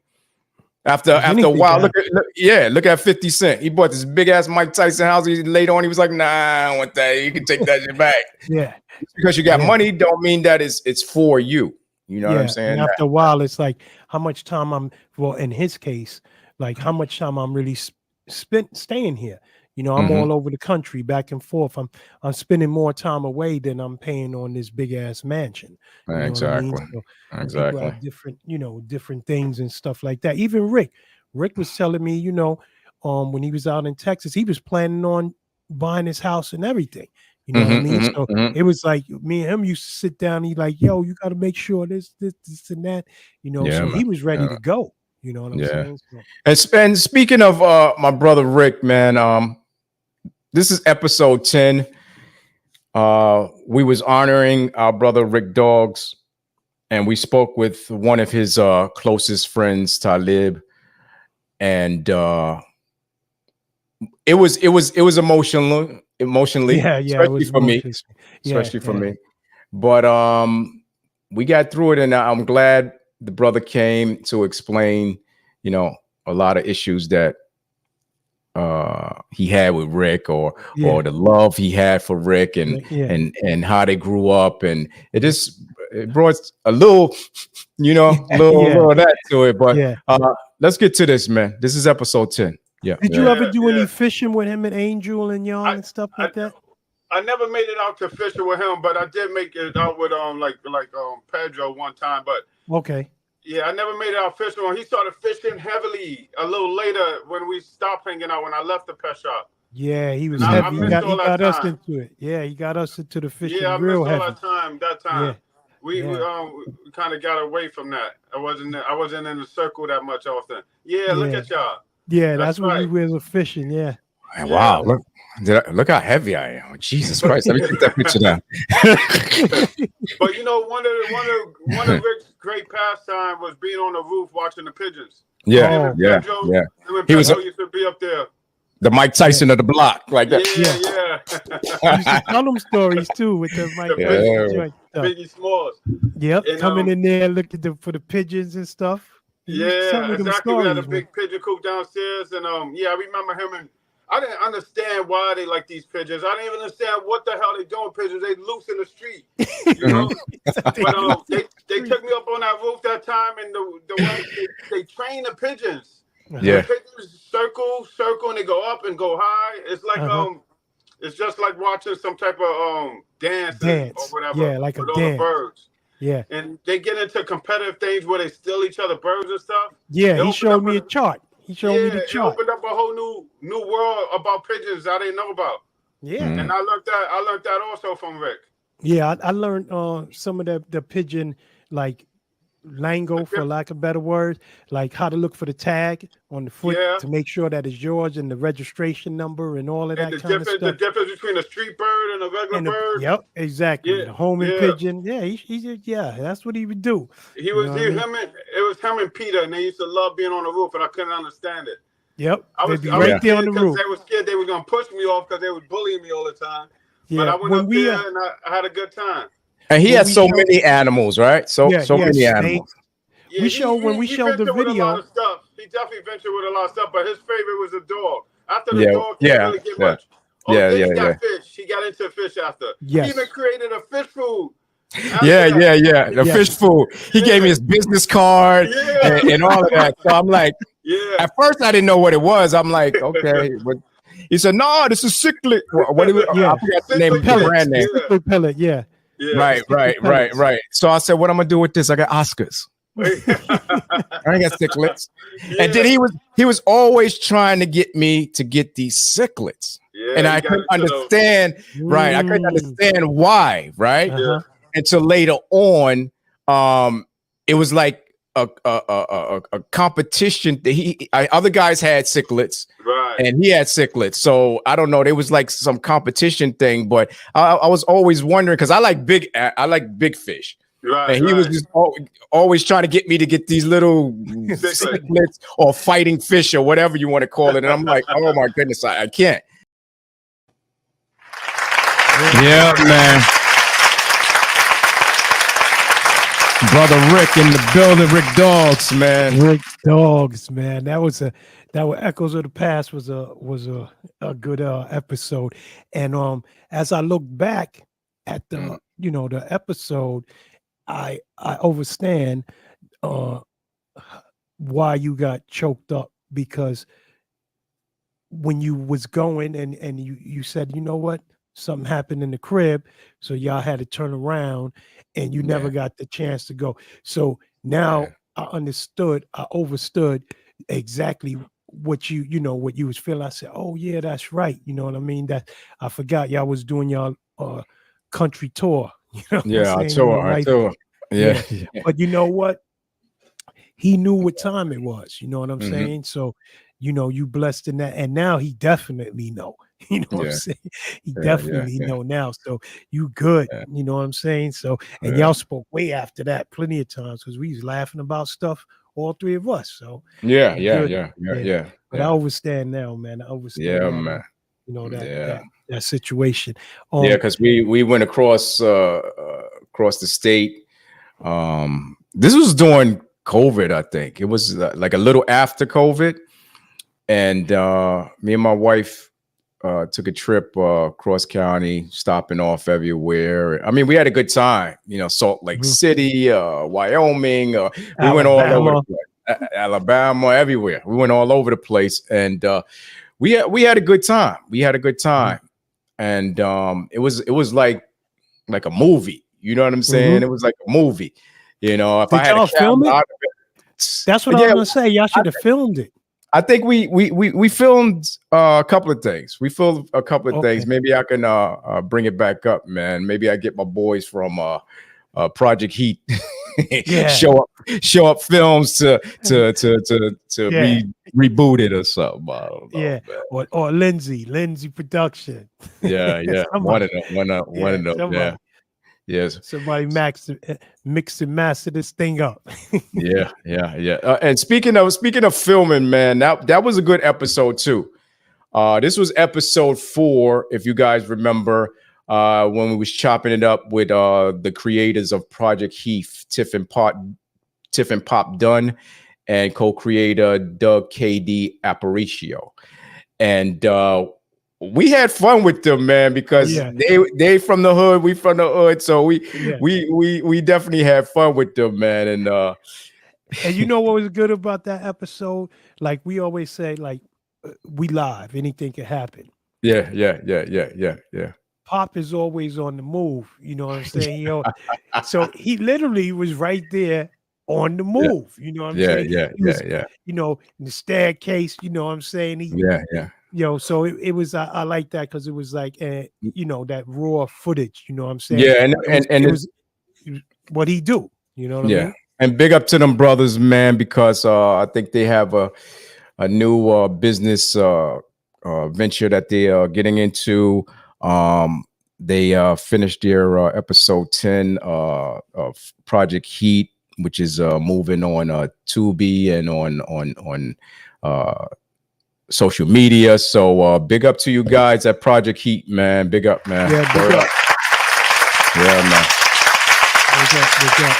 After a while, look at 50 Cent. He bought this big ass Mike Tyson house. Later on, he was like, "Nah, I don't want that. You can take that shit back." Because you got money, don't mean that it's for you. You know what I'm saying? And after a while, it's like how much time in his case, like how much time I'm really spent staying here. I'm all over the country, back and forth. I'm spending more time away than I'm paying on this big ass mansion. Exactly. So people have different, different things and stuff like that. Even Rick was telling me, when he was out in Texas, he was planning on buying his house and everything. You know what I mean? So it was like me and him used to sit down. And he's like, "Yo, you got to make sure this and that." So he was ready to go. You know what I'm saying? And speaking of my brother Rick, man, this is episode 10. We was honoring our brother Rick Dogs, and we spoke with one of his closest friends, Talib, and it was emotionally, especially for me, for me. But we got through it, and I'm glad the brother came to explain, a lot of issues that he had with Rick, or the love he had for Rick, and how they grew up, and it brought a little, little of that to it. But let's get to this, man. This is episode 10. Did you ever do any fishing with him and Angel and y'all and stuff like that? I never made it out to fishing with him, but I did make it out with Pedro one time. But yeah, I never made it out fishing. He started fishing heavily a little later when we stopped hanging out, when I left the pet shop. Yeah, he was heavy. He got us into it. Yeah, he got us into the fishing real heavy. That time. We kind of got away from that. I wasn't in the circle that much often. Look at y'all. Yeah, that's when we were fishing. Yeah. Wow, look how heavy I am. Oh, Jesus Christ. Let me take that picture down. But one of Rick's great pastime was being on the roof watching the pigeons. Yeah. He used to be up there. The Mike Tyson of the block, like that. I used to tell them stories too with the Mike Biggie Smalls. Yep, and, coming in there looking for the pigeons and stuff. Exactly. We had a big pigeon coop downstairs, and I remember him, and I didn't understand why they like these pigeons. I didn't even understand what the hell they doing pigeons. They loose in the street, But they took me up on that roof that time, and the way they train the pigeons. The pigeons circle, and they go up and go high. It's like it's just like watching some type of dance or whatever. Yeah, like with a all dance. the birds. Yeah, and they get into competitive things where they steal each other birds and stuff. Yeah, he showed me a chart. He showed me the chart. It opened up a whole new world about pigeons I didn't know about. Yeah, and I learned that also from Rick. Yeah, I learned some of the pigeon like lingo, for lack of better words, like how to look for the tag on the foot to make sure that it's yours, and the registration number and all of that kind of stuff. The difference between a street bird and a regular bird. Yep, exactly. The homing pigeon. Yeah, he that's what he would do. It was him and Peter, and they used to love being on the roof, and I couldn't understand it. Yep, they'd be right there on the roof. They were scared they were gonna push me off because they were bullying me all the time. Yeah, but I went up there and I had a good time. And he had so many animals, right? So many animals. Yeah, when we showed the video. He definitely ventured with a lot of stuff, but his favorite was a dog. After the dog can't really get much. Oh, Yeah, then yeah, he got yeah. fish. He got into fish after. Yes. He even created a fish food. after Yeah, that. yeah, yeah. The Yeah. fish food. He gave me his business card Yeah. and all of that. So I'm like, Yeah. at first I didn't know what it was. I'm like, okay, but he said, no, this is ciclet. What do we, Yeah. I forgot the name of the Pellet. brand name. Yeah. Stick pellet, yeah. Yeah. Right. So I said, what I'm gonna do with this? I got Oscars. I ain't got ciclets. And then he was always trying to get me to get these ciclets. Yeah, And you I got couldn't into those. understand, right? I couldn't understand why, right? Uh-huh. Until later on, it was like a competition. Other guys had ciclets, Right. and he had ciclets. So I don't know. There was like some competition thing, but I was always wondering because I like big fish. Right. And he was just always trying to get me to get these little cichlids or fighting fish or whatever you want to call it. And I'm like, oh my goodness, I can't. Yeah, man. Brother Rick in the building, Rick Dogs, man. Rick Dogs, man. That was Echoes of the Past was a good episode. And as I look back at the the episode, I understand why you got choked up, because when you was going and you said, you know what, something happened in the crib, so y'all had to turn around and you never got the chance to go. So now I understood exactly what what you was feeling. I said, oh yeah, that's right. You know what I mean? That I forgot y'all was doing y'all country tour. You know what I'm saying? I tour. Yeah. But you know what? He knew what time it was. You know what I'm saying? So, you blessed in that. And now he definitely know. You know what I'm saying? He definitely know now. So you good. You know what I'm saying? So, and y'all spoke way after that plenty of times because we was laughing about stuff, all three of us. So Yeah. But I understand now, man. I understand. Yeah, now, man. You know that situation. Because we went across the state. This was during COVID, I think. It was like a little after COVID, and me and my wife took a trip cross county, stopping off everywhere. I mean, we had a good time. Salt Lake City, Wyoming. We went all over the place. Alabama, everywhere. We went all over the place, and we had a good time. And it was like a movie. You know what I'm saying? It was like a movie. If Did I had y'all a film camera, it? That's what I was gonna say. Y'all should have filmed it. I think we filmed a couple of things. We filmed a couple of things. Maybe I can bring it back up, man. Maybe I get my boys from Project Heat show up films to reboot it or something. I don't know, man. Or Lindsay production. Yeah. One of them. Yeah. Yes. Somebody mix and master this thing up. Yeah. And speaking of filming, man, that was a good episode too. This was episode 4, if you guys remember, when we was chopping it up with the creators of Project Heath, Tiff and Pop Dunn, and co-creator Doug KD Aparicio. And we had fun with them, man, because they from the hood, we from the hood, so we definitely had fun with them, man. And you know what was good about that episode? Like we always say, like we live, anything can happen. Yeah. Pop is always on the move. You know what I'm saying? So he literally was right there on the move. You know what I'm saying? Yeah. In the staircase. You know what I'm saying? So it was. I like that because it was like, that raw footage. You know what I'm saying? Yeah, and it was what he do. You know what I mean? And big up to them brothers, man, because I think they have a new business venture that they are getting into. They finished their episode 10 of Project Heat, which is moving on Tubi and on social media. So big up to you guys at Project Heat, man. Big up, man. Yeah, big up. Yeah, man. Big up.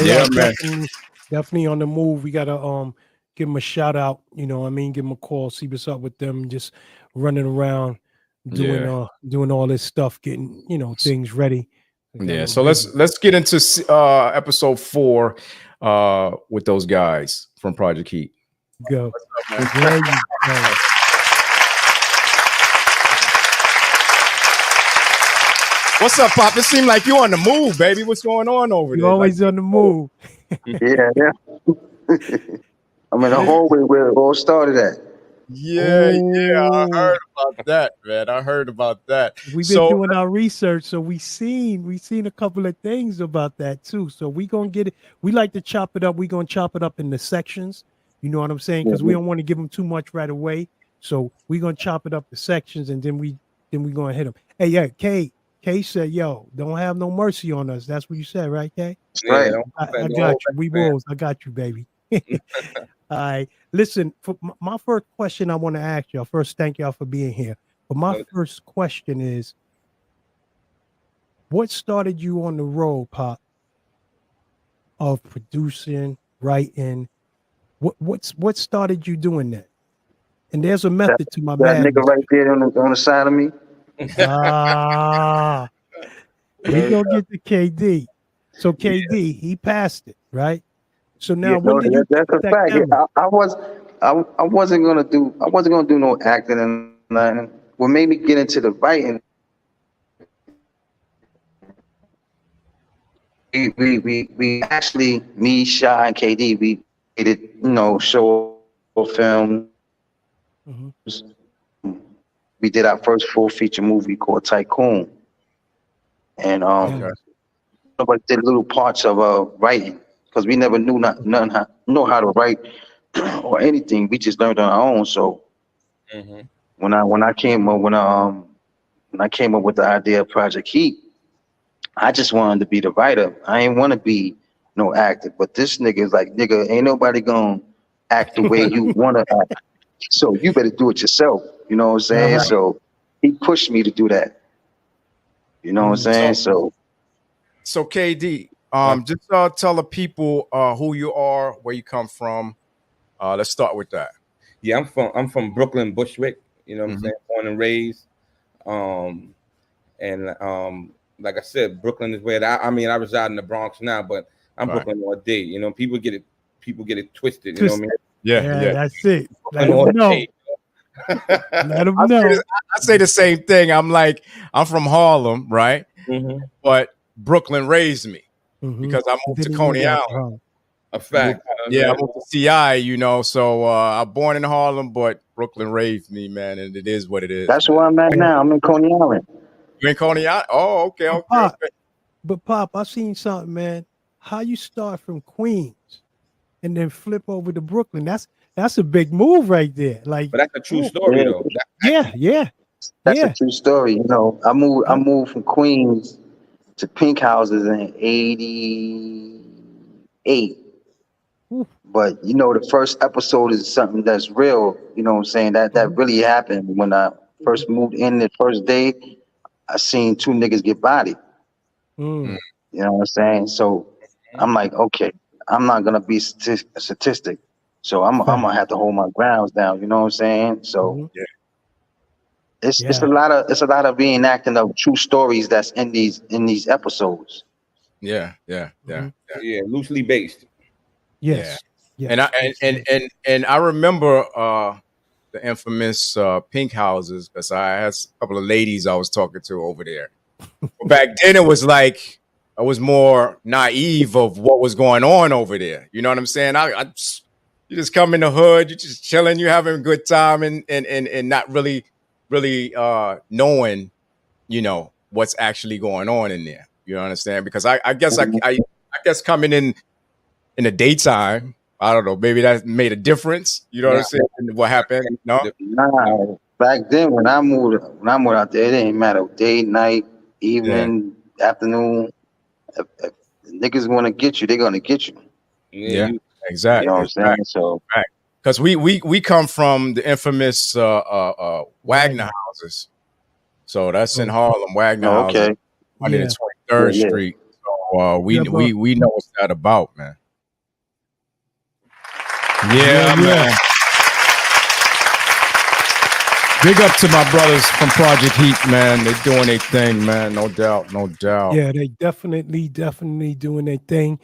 Yeah, man. Definitely on the move. We gotta give them a shout out. You know, what I mean, give them a call, see what's up with them. Just running around, doing all this stuff, getting things ready. Yeah. So let's get into episode 4 with those guys from Project Heat. Go. There you go. What's up, Pop? It seemed like you on the move, baby. What's going on over there? You're always on the move. Yeah. I'm in the hallway where it all started at. Yeah, I heard about that, man. I heard about that. We've been doing our research, so we seen a couple of things about that too. So we gonna get it. We like to chop it up. We gonna chop it up in the sections. You know what I'm saying? Because we don't want to give them too much right away. So we gonna chop it up the sections, and then we gonna hit them. Hey, yeah, Kay said, "Yo, don't have no mercy on us." That's what you said, right, Kay? Right. I got you. We rules. I got you, baby. All right. Listen, for my first question I want to ask y'all. First, thank y'all for being here. But my first question is, what started you on the road, Pop, of producing, writing? What started you doing that? And there's a method to my that madness. nigga right there on the side of me. We gonna get to KD. So KD, he passed it, right? So now, when did you? That's a fact. I wasn't gonna do no acting and nothing. What made me get into the writing? We actually, me, Shy, and KD, we did show film. Mm-hmm. We did our first full feature movie called Tycoon, and nobody did little parts of writing because we never knew how to write or anything. We just learned on our own. So when I came up with the idea of Project Heat, I just wanted to be the writer. I ain't want to be no actor. But this nigga is like, nigga, ain't nobody gonna act the way you want to act. So you better do it yourself. You know what I'm saying? Uh-huh. So he pushed me to do that. You know what I'm saying? So KD, just tell the people who you are, where you come from. Let's start with that. Yeah, I'm from Brooklyn, Bushwick. You know what I'm saying? Born and raised. Like I said, Brooklyn is where I reside in the Bronx now, but I'm Brooklyn all day. You know, people get it twisted. You know what I mean? Yeah. That's it. Let them know. Let them know. I say the same thing. I'm from Harlem, right? But Brooklyn raised me because I moved to Coney Island. A fact. Yeah, I moved to CI, so I'm born in Harlem, but Brooklyn raised me, man, and it is what it is. That's where I'm at now. I'm in Coney Island. You in Coney Island? Oh, okay. But Pop, I seen something, man. How you start from Queens and then flip over to Brooklyn? That's a big move right there. Like, but that's a true story, though. Yeah. That's a true story. I moved from Queens to Pink Houses in '88. But the first episode is something that's real. You know what I'm saying? That really happened when I first moved in. The first day, I seen 2 niggas get bodied. You know what I'm saying? So I'm like, okay, I'm not gonna be a statistic. So I'm gonna have to hold my grounds down. You know what I'm saying? So it's a lot of reenacting of true stories that's in these episodes. Yeah. Loosely based. Yes. Yeah. And I remember the infamous Pink Houses because I had a couple of ladies I was talking to over there. Back then, it was like I was more naive of what was going on over there. You know what I'm saying? You just come in the hood, you're just chilling, you're having a good time, and not really knowing, what's actually going on in there. You understand? Because I guess I guess coming in the daytime, I don't know, maybe that made a difference. You know what I'm saying? What happened? No. Nah, back then when I moved out there, it didn't matter day, night, evening, afternoon. If niggas want to get you, they're gonna get you. Yeah, exactly. You know what I'm saying? So, because we come from the infamous Wagner houses, so that's in Harlem. Wagner houses, 123rd Street. So we know what's that about, man. Yeah, man. Big up to my brothers from Project Heat, man. They're doing their thing, man. No doubt, no doubt. Yeah, they definitely doing their thing.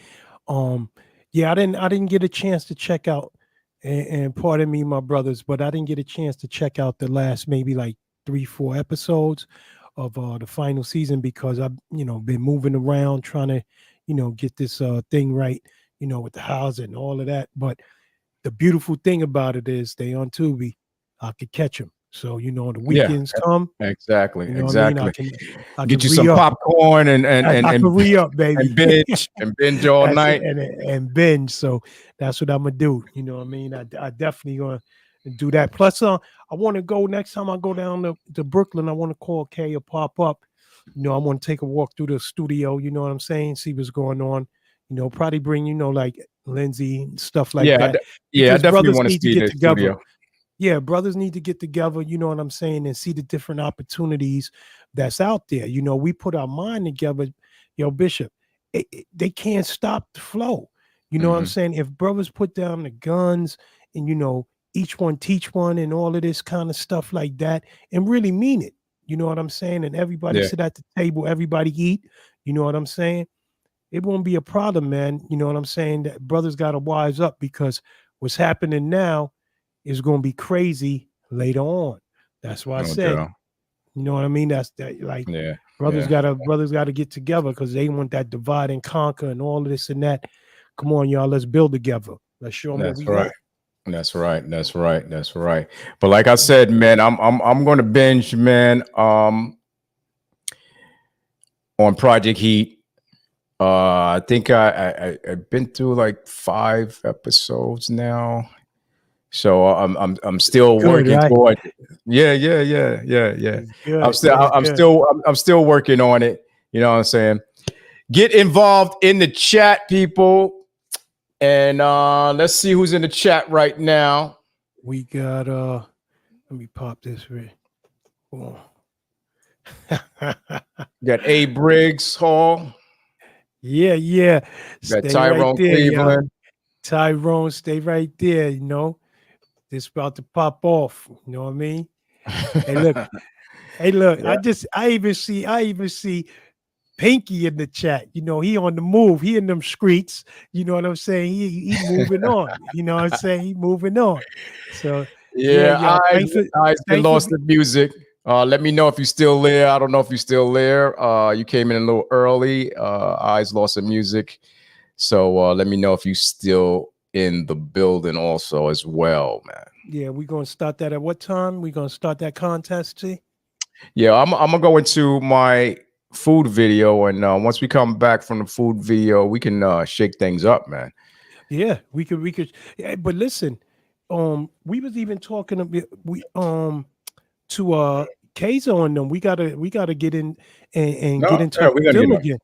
Yeah, I didn't get a chance to check out, and pardon me, my brothers, but I didn't get a chance to check out the last maybe like 3-4 episodes of the final season because I've been moving around trying to get this thing right, with the house and all of that. But the beautiful thing about it is they on Tubi, I could catch them. So the weekends come. Exactly, I exactly. can Get you some popcorn and I can re-up, baby, and binge all night and binge. So that's what I'm gonna do. You know what I mean? I definitely gonna do that. Plus, I want to go next time I go down to Brooklyn. I want to call Kay or pop up. I want to take a walk through the studio. You know what I'm saying? See what's going on. Probably bring like Lindsay and stuff like that. I definitely want to see the studio. Yeah, brothers need to get together, you know what I'm saying, and see the different opportunities that's out there. We put our mind together, Bishop, they can't stop the flow. You know what I'm saying? If brothers put down the guns and, each one teach one and all of this kind of stuff like that and really mean it, you know what I'm saying? And everybody sit at the table, everybody eat, you know what I'm saying? It won't be a problem, man. You know what I'm saying? That brothers got to wise up because what's happening now is going to be crazy later on. That's why I said, you know what I mean? That's that. Like, brothers gotta get together because they want that divide and conquer and all of this and that. Come on, y'all, let's build together. Let's show them what we got. That's right. But like I said, man, I'm going to binge, man. On Project Heat. I think I've been through like 5 episodes now. So I'm still working toward it. Yeah. I'm still working on it. You know what I'm saying? Get involved in the chat, people. And let's see who's in the chat right now. We got let me pop this right. Oh. Got A. Briggs Hall. Yeah. Got Tyrone Cleveland. Tyrone, stay right there, It's about to pop off. You know what I mean? Hey, look. I even see Pinky in the chat. He on the move. He in them streets. You know what I'm saying? He moving on. You know what I'm saying? He moving on. So I lost the music. Let me know if you're still there. I don't know if you're still there. You came in a little early. Eyes lost the music. So let me know if you still in the building also as well, man. Yeah, we're gonna start that at what time? We're gonna start that contest, T? Yeah, I'm gonna go into my food video, and once we come back from the food video, we can shake things up, man. Yeah, we could. Yeah, but listen, we was even talking a bit. To Kaiser on them. We gotta get in and get into them again.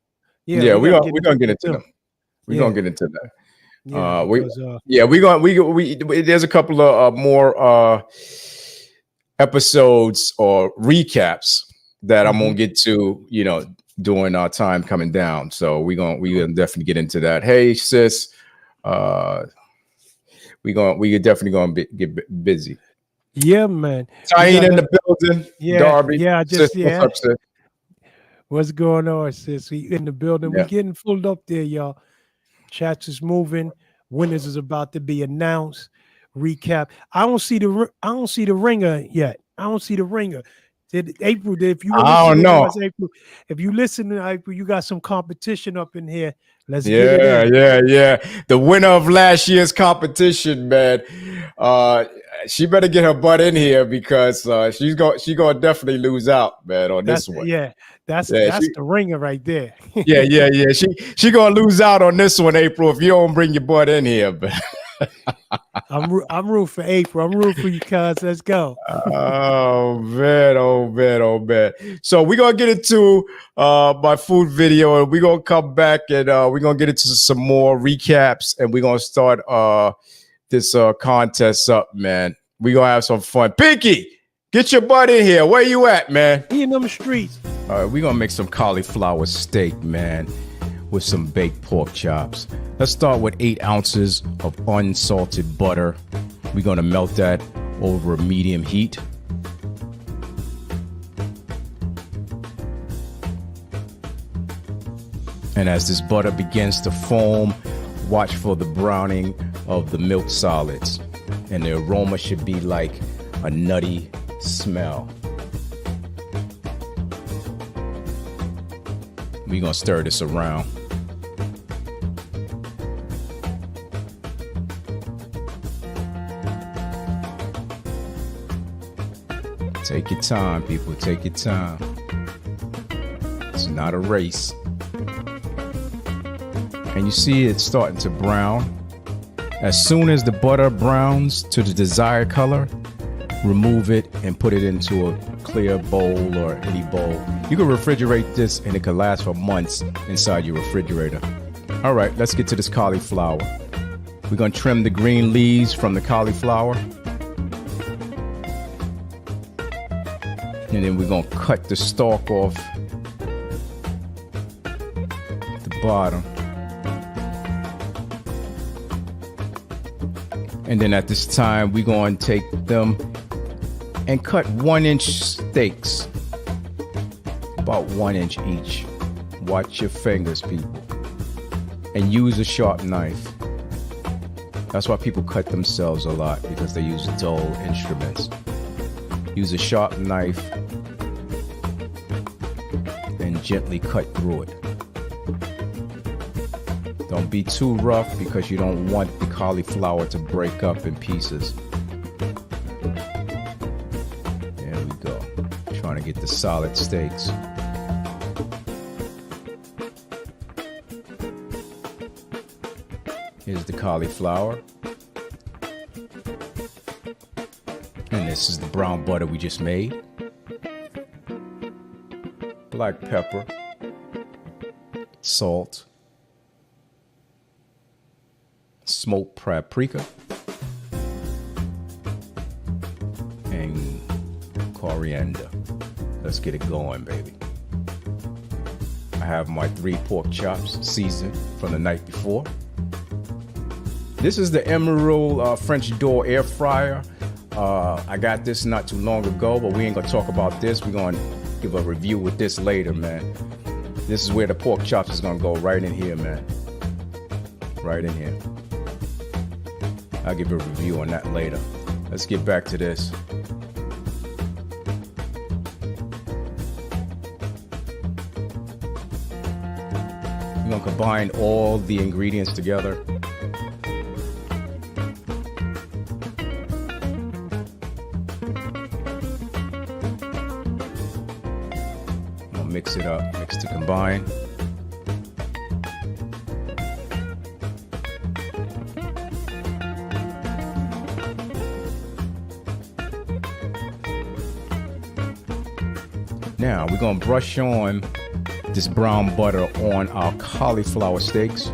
Yeah, we're gonna get into them. We're gonna get into that. There's a couple of more episodes or recaps that I'm gonna get to, during our time coming down. So we gonna definitely get into that. Hey sis, we definitely gonna get busy. Yeah, man. Tyene in the building. Yeah, Darby. Yeah, sis, what's up, sis? What's going on, sis? We in the building. Yeah. We getting full up there, y'all. Chats is moving. Winners is about to be announced. Recap. I don't see the ringer yet. I don't see the ringer. April, if you I don't know. April, if you listen to April, you got some competition up in here. Let's get it in. Yeah. The winner of last year's competition, man. She better get her butt in here because she's gonna definitely lose out, man, on this one. Yeah, that's the ringer right there. yeah. She gonna lose out on this one, April, if you don't bring your butt in here. But I'm rooting for April. I'm rooting for you, cuz. Let's go. Oh man. So we're gonna get into my food video, and we're gonna come back and we're gonna get into some more recaps, and we're gonna start this contest up, man. We're gonna have some fun. Pinky, get your butt in here. Where you at, man? He in them streets. All right, we're gonna make some cauliflower steak, man. with some baked pork chops. Let's start with 8 ounces of unsalted butter. We're gonna melt that over medium heat. And as this butter begins to foam, watch for the browning of the milk solids. And the aroma should be like a nutty smell. We're gonna stir this around. Take your time, people, take your time. It's not a race. And you see it's starting to brown. As soon as the butter browns to the desired color, remove it and put it into a clear bowl or any bowl. You can refrigerate this and it can last for months inside your refrigerator. All right, let's get to this cauliflower. We're gonna trim the green leaves from the cauliflower. And then we're gonna cut the stalk off the bottom. And then at this time, we're going to take them and cut 1-inch steaks, about 1 inch each. Watch your fingers, people, and use a sharp knife. That's why people cut themselves a lot, because they use dull instruments. Use a sharp knife and gently cut through it. Don't be too rough, because you don't want the cauliflower to break up in pieces. There we go. Trying to get the solid steaks. Here's the cauliflower. And this is the brown butter we just made. Black pepper. Salt. Smoked paprika and coriander. Let's get it going, baby. I have my 3 pork chops seasoned from the night before. This is the Emerald French door air fryer. I got this not too long ago, but we ain't gonna talk about this. We're gonna give a review with this later, man. This is where the pork chops is gonna go, right in here, man. Right in here. I'll give a review on that later. Let's get back to this. We're gonna combine all the ingredients together. I'll mix it up, mix to combine. Now we're gonna brush on this brown butter on our cauliflower steaks.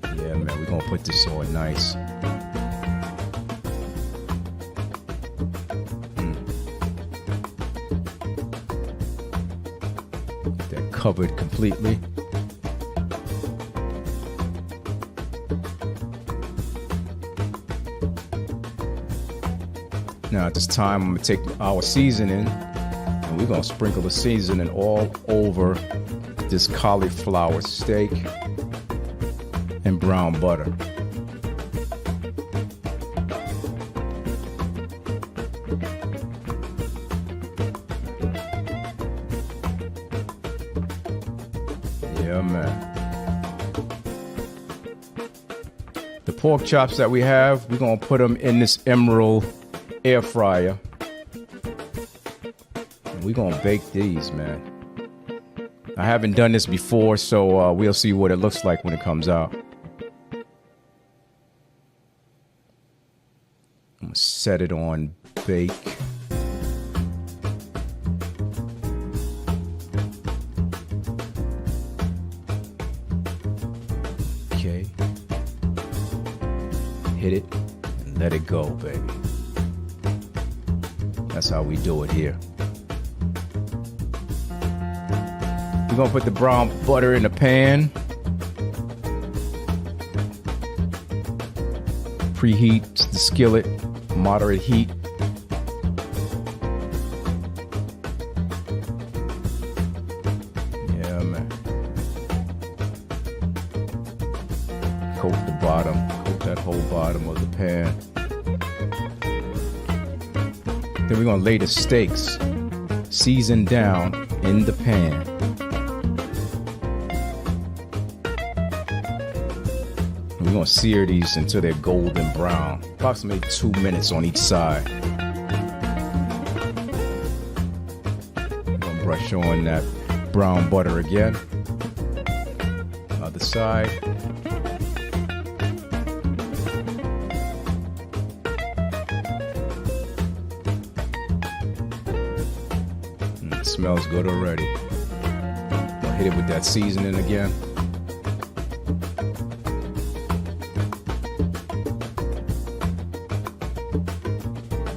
Yeah, man, we're gonna put this on nice. Get that covered completely. Now at this time, I'm gonna take our seasoning and we're gonna sprinkle the seasoning all over this cauliflower steak and brown butter. Yeah, man. The pork chops that we have, we're gonna put them in this Emerald air fryer. And we're gonna bake these, man. I haven't done this before, so we'll see what it looks like when it comes out. I'm gonna set it on bake. Okay. Hit it and let it go, baby. That's how we do it here. We're gonna put the brown butter in the pan. Preheat the skillet, moderate heat. Yeah, man. Coat the bottom, coat that whole bottom of the pan. Then we're gonna lay the steaks seasoned down in the pan. We're gonna sear these until they're golden brown, approximately 2 minutes on each side. I'm gonna brush on that brown butter again. Other side. It smells good already. I'll hit it with that seasoning again.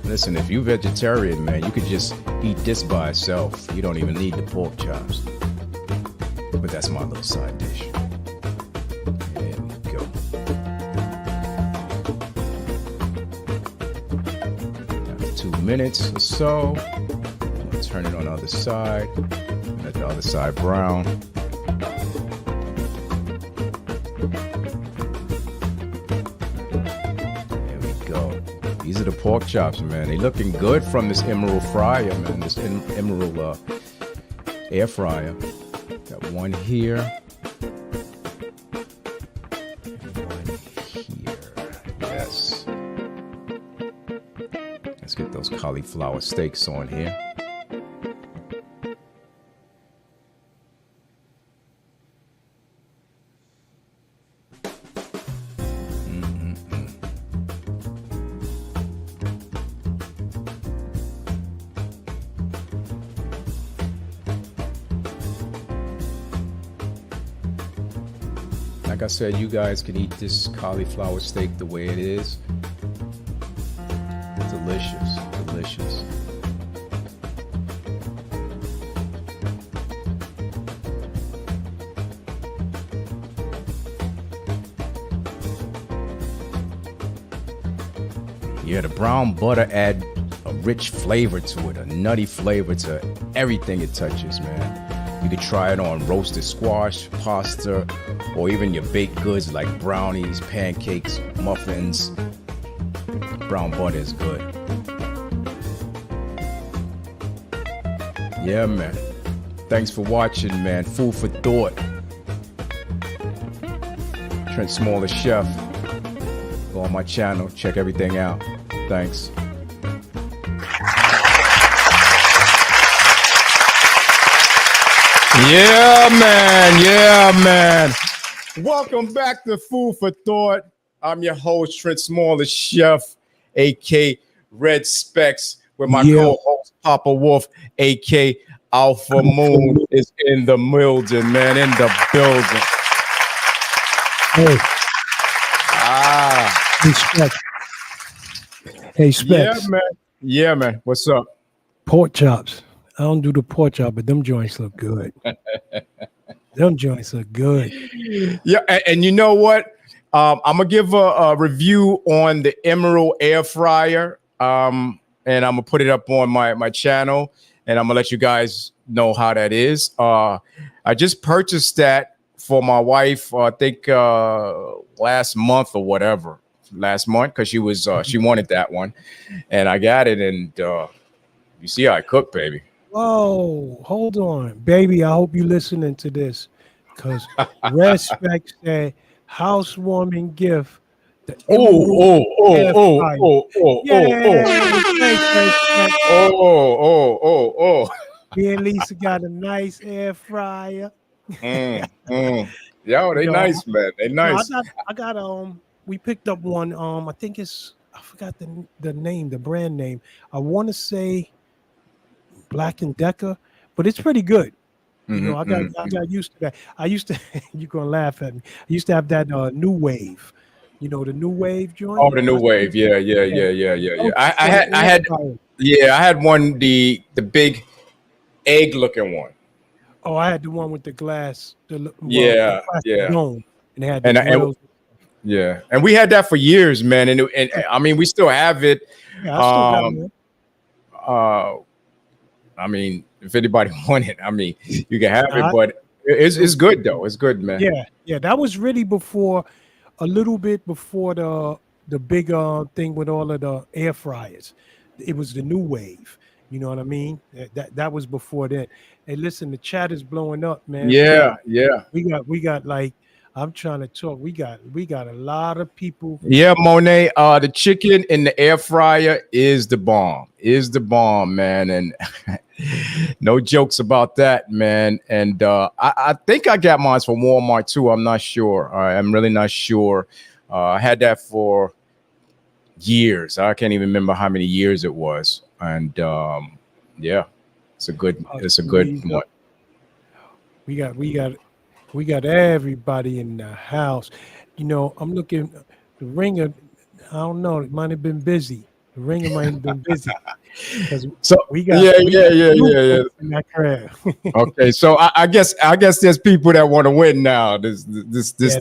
Listen, if you're vegetarian, man, you could just eat this by itself. You don't even need the pork chops. But that's my little side dish. There we go. After 2 minutes or so, I'm gonna turn it on the other side. Let the other side brown. These are the pork chops, man. They looking good from this Emerald fryer, man. This Emerald air fryer. Got one here. And one here. Yes. Let's get those cauliflower steaks on here. Like I said, you guys can eat this cauliflower steak the way it is. Delicious, delicious. Yeah, the brown butter add a rich flavor to it, a nutty flavor to everything it touches, man. You could try it on roasted squash, pasta, or even your baked goods like brownies, pancakes, muffins. Brown butter is good. Yeah, man. Thanks for watching, man. Food for thought. Trent Small, the chef. Go on my channel, check everything out. Thanks. Yeah, man. Yeah, man. Welcome back to Food for Thought. I'm your host, Trent Small, the chef, a.k.a. Red Specs, with my co-host, Papa Wolf, a.k.a. Alpha Moon, is in the building, man, in the building. Hey. Ah. Hey, Specs. Hey, Specs. Yeah, man. Yeah, man. What's up? Pork chops. I don't do the pork chop, but them joints look good. Them joints look good. Yeah, and you know what? I'm gonna give a review on the Emerald air fryer, and I'm gonna put it up on my channel, and I'm gonna let you guys know how that is. I just purchased that for my wife. I think last month or whatever, because she was she wanted that one, and I got it. And you see how I cook, baby. Whoa, hold on, baby. I hope you're listening to this, because Red Specs said housewarming gift. Oh. Me and Lisa got a nice air fryer. Yo, they nice, man. They nice. No, I got we picked up one. I think I forgot the name, the brand name. I want to say Black & Decker, but it's pretty good. You know, I got used to that. I used to, you're gonna laugh at me. I used to have that New Wave. You know, the New Wave joint. Oh, the New Wave. Yeah. I had one, the big egg looking one. Oh, I had the one with the glass. Yeah, the yeah. dome, and it had And, the and grills. yeah, and we had that for years, man. And I mean, we still have it. Yeah, I still got one. I mean, if anybody want it, I mean, you can have it, but it's good though. It's good, man. Yeah. That was really before, a little bit before the big thing with all of the air fryers. It was the new wave. You know what I mean? That was before that. Hey, listen, the chat is blowing up, man. Yeah. We got like, I'm trying to talk. We got a lot of people. Yeah, Monet. The chicken in the air fryer is the bomb. Man. And no jokes about that, man. And I think I got mine from Walmart too. I'm not sure. I'm really not sure. I had that for years. I can't even remember how many years it was. And yeah, it's a good one. We got everybody in the house. You know, I'm looking. The Ringer, I don't know. It might have been busy. The Ringer might have been busy. So we got yeah. In that crowd. Okay, so I guess there's people that want to win now. This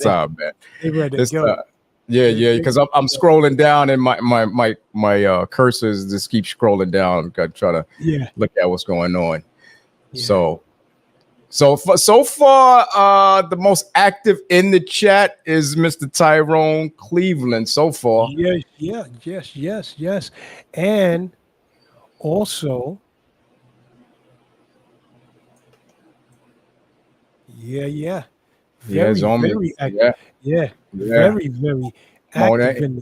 time, man. They ready to go. Yeah, because I'm scrolling down and my cursors just keep scrolling down. Got to try to look at what's going on. Yeah. So far, the most active in the chat is Mr. Tyrone Cleveland so far. Yes. And also, very active. Very active.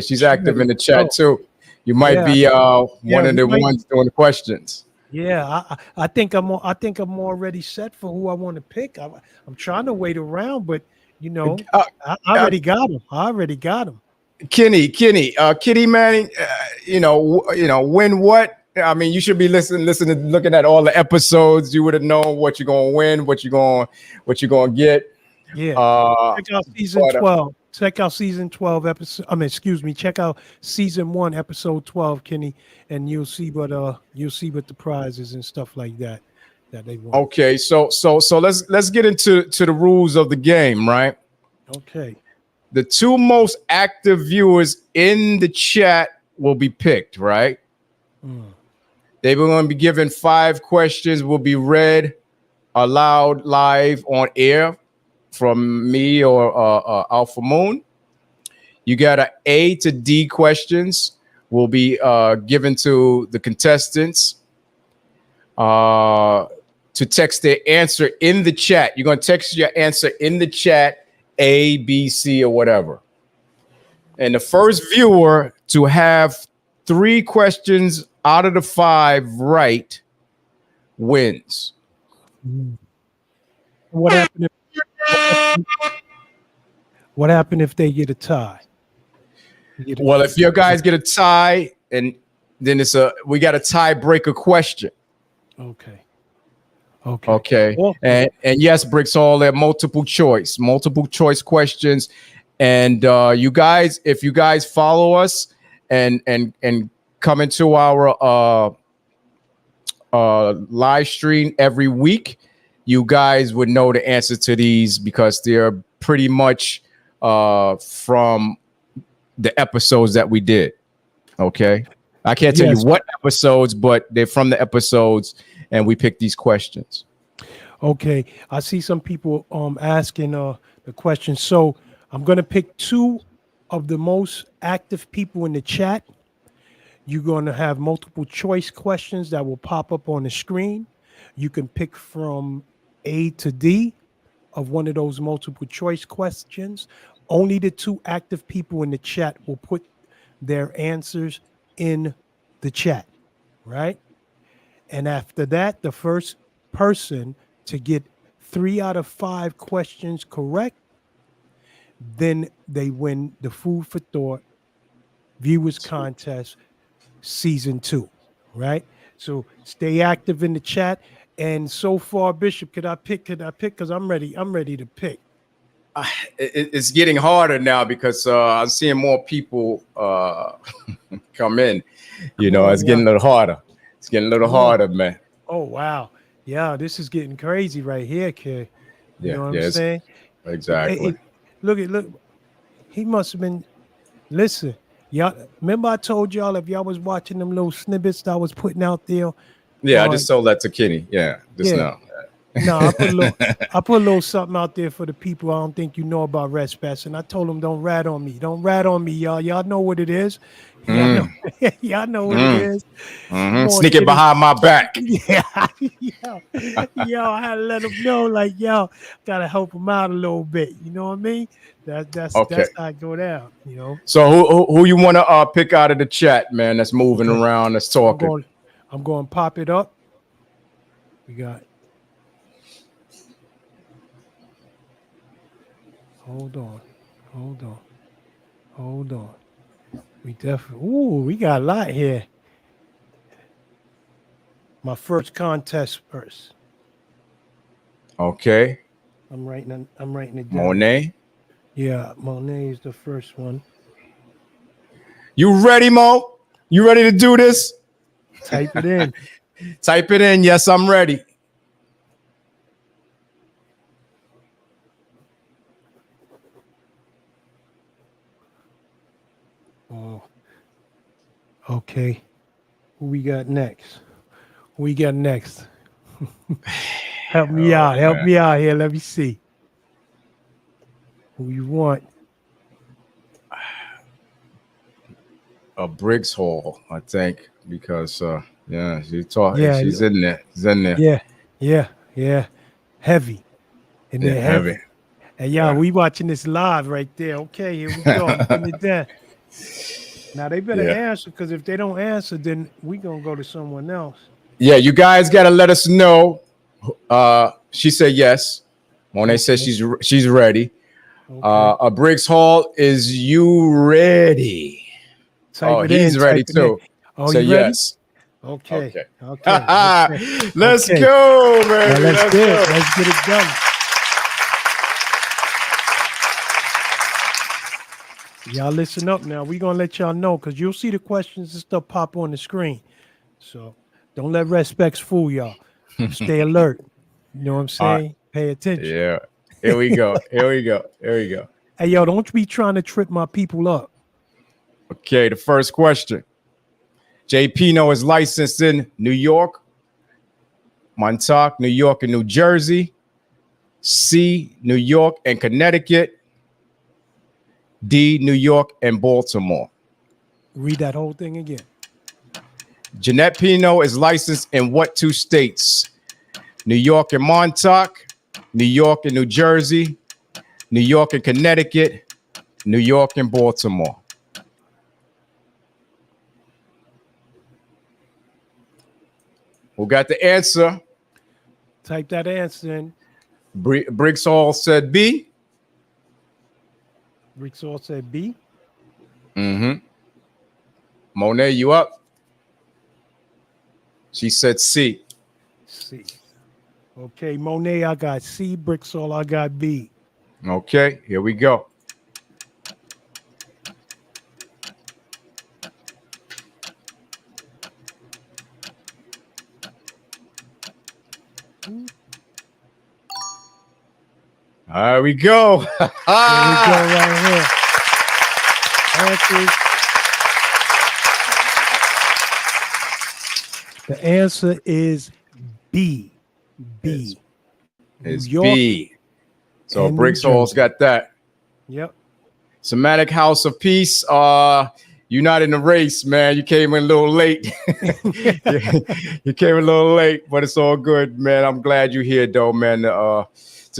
She's active in the chat too. You might be one of the ones doing the questions. Yeah, I think I'm already set for who I want to pick. I'm trying to wait around, but you know, I already got him. Kitty Manning. Win what? I mean, you should be listening, looking at all the episodes. You would have known what you're gonna win, what you're gonna get. Yeah. Check out season 12. Check out season 12 episode. Check out season 1, episode 12, Kenny, and you'll see what the prizes and stuff like that they want. Okay, so let's get into the rules of the game, right? Okay. The 2 most active viewers in the chat will be picked, right? They were going to be given 5 questions, will be read aloud live on air from me or Alpha Moon. You got A to D questions will be given to the contestants to text their answer in the chat. You're going to text your answer in the chat, A, B, C, or whatever. And the first viewer to have 3 questions out of the 5 right wins. What happened if they get a tie? Well, if your guys get a tie, and then we got a tiebreaker question. Okay. And yes, Bricks, all that multiple choice questions. And you guys, if you guys follow us and come into our live stream every week, you guys would know the answer to these because they're pretty much from the episodes that we did. Okay. I can't tell you what episodes, but they're from the episodes and we picked these questions. Okay. I see some people asking the questions. So I'm going to pick 2 of the most active people in the chat. You're going to have multiple choice questions that will pop up on the screen. You can pick from A to D of one of those multiple choice questions. Only the 2 active people in the chat will put their answers in the chat, right? And after that, the first person to get 3 out of 5 questions correct, then they win the Food for Thought Viewers Contest Season 2, right? So stay active in the chat. And so far, Bishop, could I pick? Because I'm ready to pick. It's getting harder now because I'm seeing more people come in. It's getting a little harder. It's getting a little harder, man. Oh, wow. Yeah, this is getting crazy right here, kid. You know what I'm saying? Exactly. Look. He must have been. Listen, y'all. Remember I told y'all if y'all was watching them little snippets that I was putting out there. Yeah, I just sold that to Kenny. Yeah, just now. No, I put a little something out there for the people I don't think you know about Respect, and I told them don't rat on me. Don't rat on me, y'all. Y'all know what it is. Y'all know what it is. Sneaking behind my back. Yeah, yo, I had to let them know, like, yo, gotta help them out a little bit. You know what I mean? That's how I go down. You know. So who you want to pick out of the chat, man? That's moving around. That's talking. I'm going to pop it up. We got. Hold on. We definitely. We got a lot here. My first contest first. Okay. I'm writing it down. Monet. Yeah, Monet is the first one. You ready, Mo? You ready to do this? Type it in. Type it in. Yes, I'm ready. Oh. Okay. Who we got next? Help me out. Help me out here. Let me see. Who you want? Briggs Hall, I think, because she's talking. Yeah, she's in there. She's in there. Yeah. Heavy. And they're heavy. And we watching this live right there. Okay, here we go. I'm putting it down. Now they better answer, because if they don't answer, then we gonna go to someone else. Yeah, you guys gotta let us know. She said yes. Monet says she's ready. Okay. Briggs Hall, is you ready? He's ready too. Oh, so yes. Okay. Let's go, man. Let's get it done. Y'all listen up now. We're going to let y'all know, because you'll see the questions and stuff pop on the screen. So don't let Respects fool y'all. Stay alert. You know what I'm saying? Right. Pay attention. Yeah. Here we go. Hey, yo, don't be trying to trip my people up. Okay, the first question. Jay Pino is licensed in New York, Montauk, New York, and New Jersey. C, New York and Connecticut. D, New York and Baltimore. Read that whole thing again. Jeanette Pino is licensed in what two states? New York and Montauk, New York and New Jersey, New York and Connecticut, New York and Baltimore. Who got the answer? Type that answer in. Briggs Hall said B. Briggs Hall said B. Monet, you up? She said C. C. Okay, Monet, I got C. Briggs Hall, I got B. Okay, here we go. There we go. Here we go right here. Answers. The answer is B. B. It's B. So Briggs Hall's got that. Yep. Semantic House of Peace. You're not in the race, man. You came in a little late. You came a little late, but it's all good, man. I'm glad you're here, though, man, to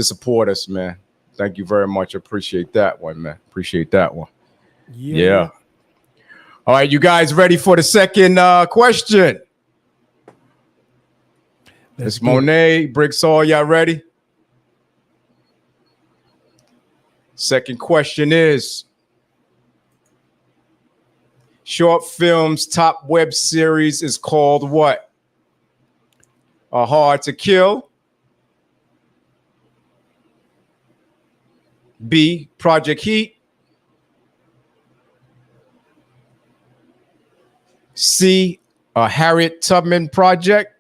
support us, man. Thank you very much. Appreciate that one, man. Appreciate that one. Yeah. All right, you guys ready for the second question? It's Monet, Briggs Hall, y'all ready? Second question is, short film's top web series is called what? A Hard to Kill. B, Project Heat. C, a Harriet Tubman Project.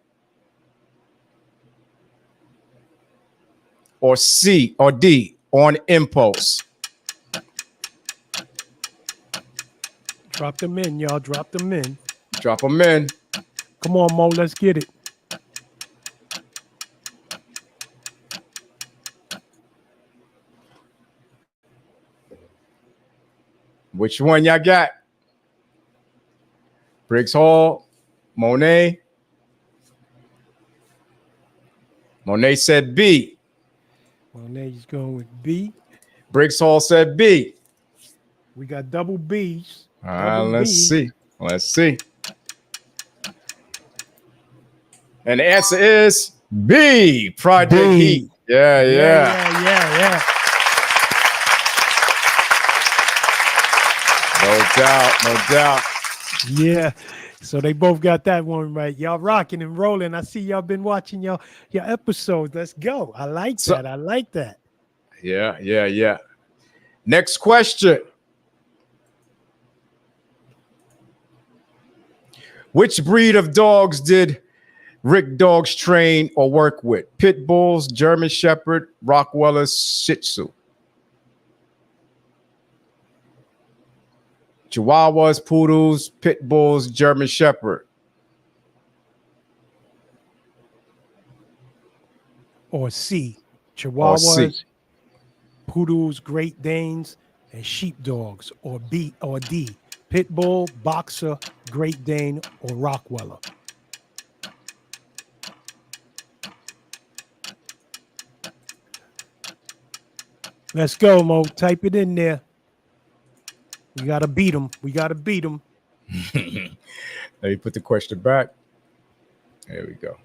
or C or D, on impulse? Drop them in, y'all. Drop them in. Drop them in. Come on, Mo. Let's get it. Which one y'all got? Briggs Hall, Monet. Monet said B. Monet's going with B. Briggs Hall said B. We got double B's. All right, let's see. Let's see. And the answer is B. Project B. Heat. Yeah. Yeah. No doubt. Yeah. So they both got that one right. Y'all rocking and rolling. I see y'all been watching your episodes. Let's go. I like that. Yeah. Next question. Which breed of dogs did Rick Dogs train or work with? Pit Bulls, German Shepherd, Rottweilers, Shih Tzu. Chihuahuas, Poodles, Pit Bulls, German Shepherd. Or C. Chihuahuas, Poodles, Great Danes, and Sheepdogs. Or B or D. Pit Bull, Boxer, Great Dane, or Rottweiler. Let's go, Mo. Type it in there. We gotta beat them. Let me put the question back. There we go.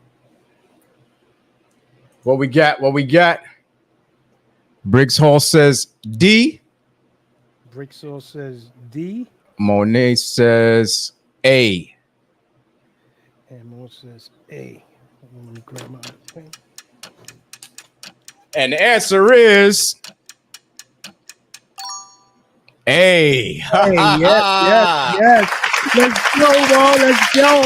What we got? Briggs Hall says D. Briggs Hall says D. Monet says A. And Mo says A. Let me grab my thing. And the answer is A. Hey, yes. Let's go, Mo. Let's go.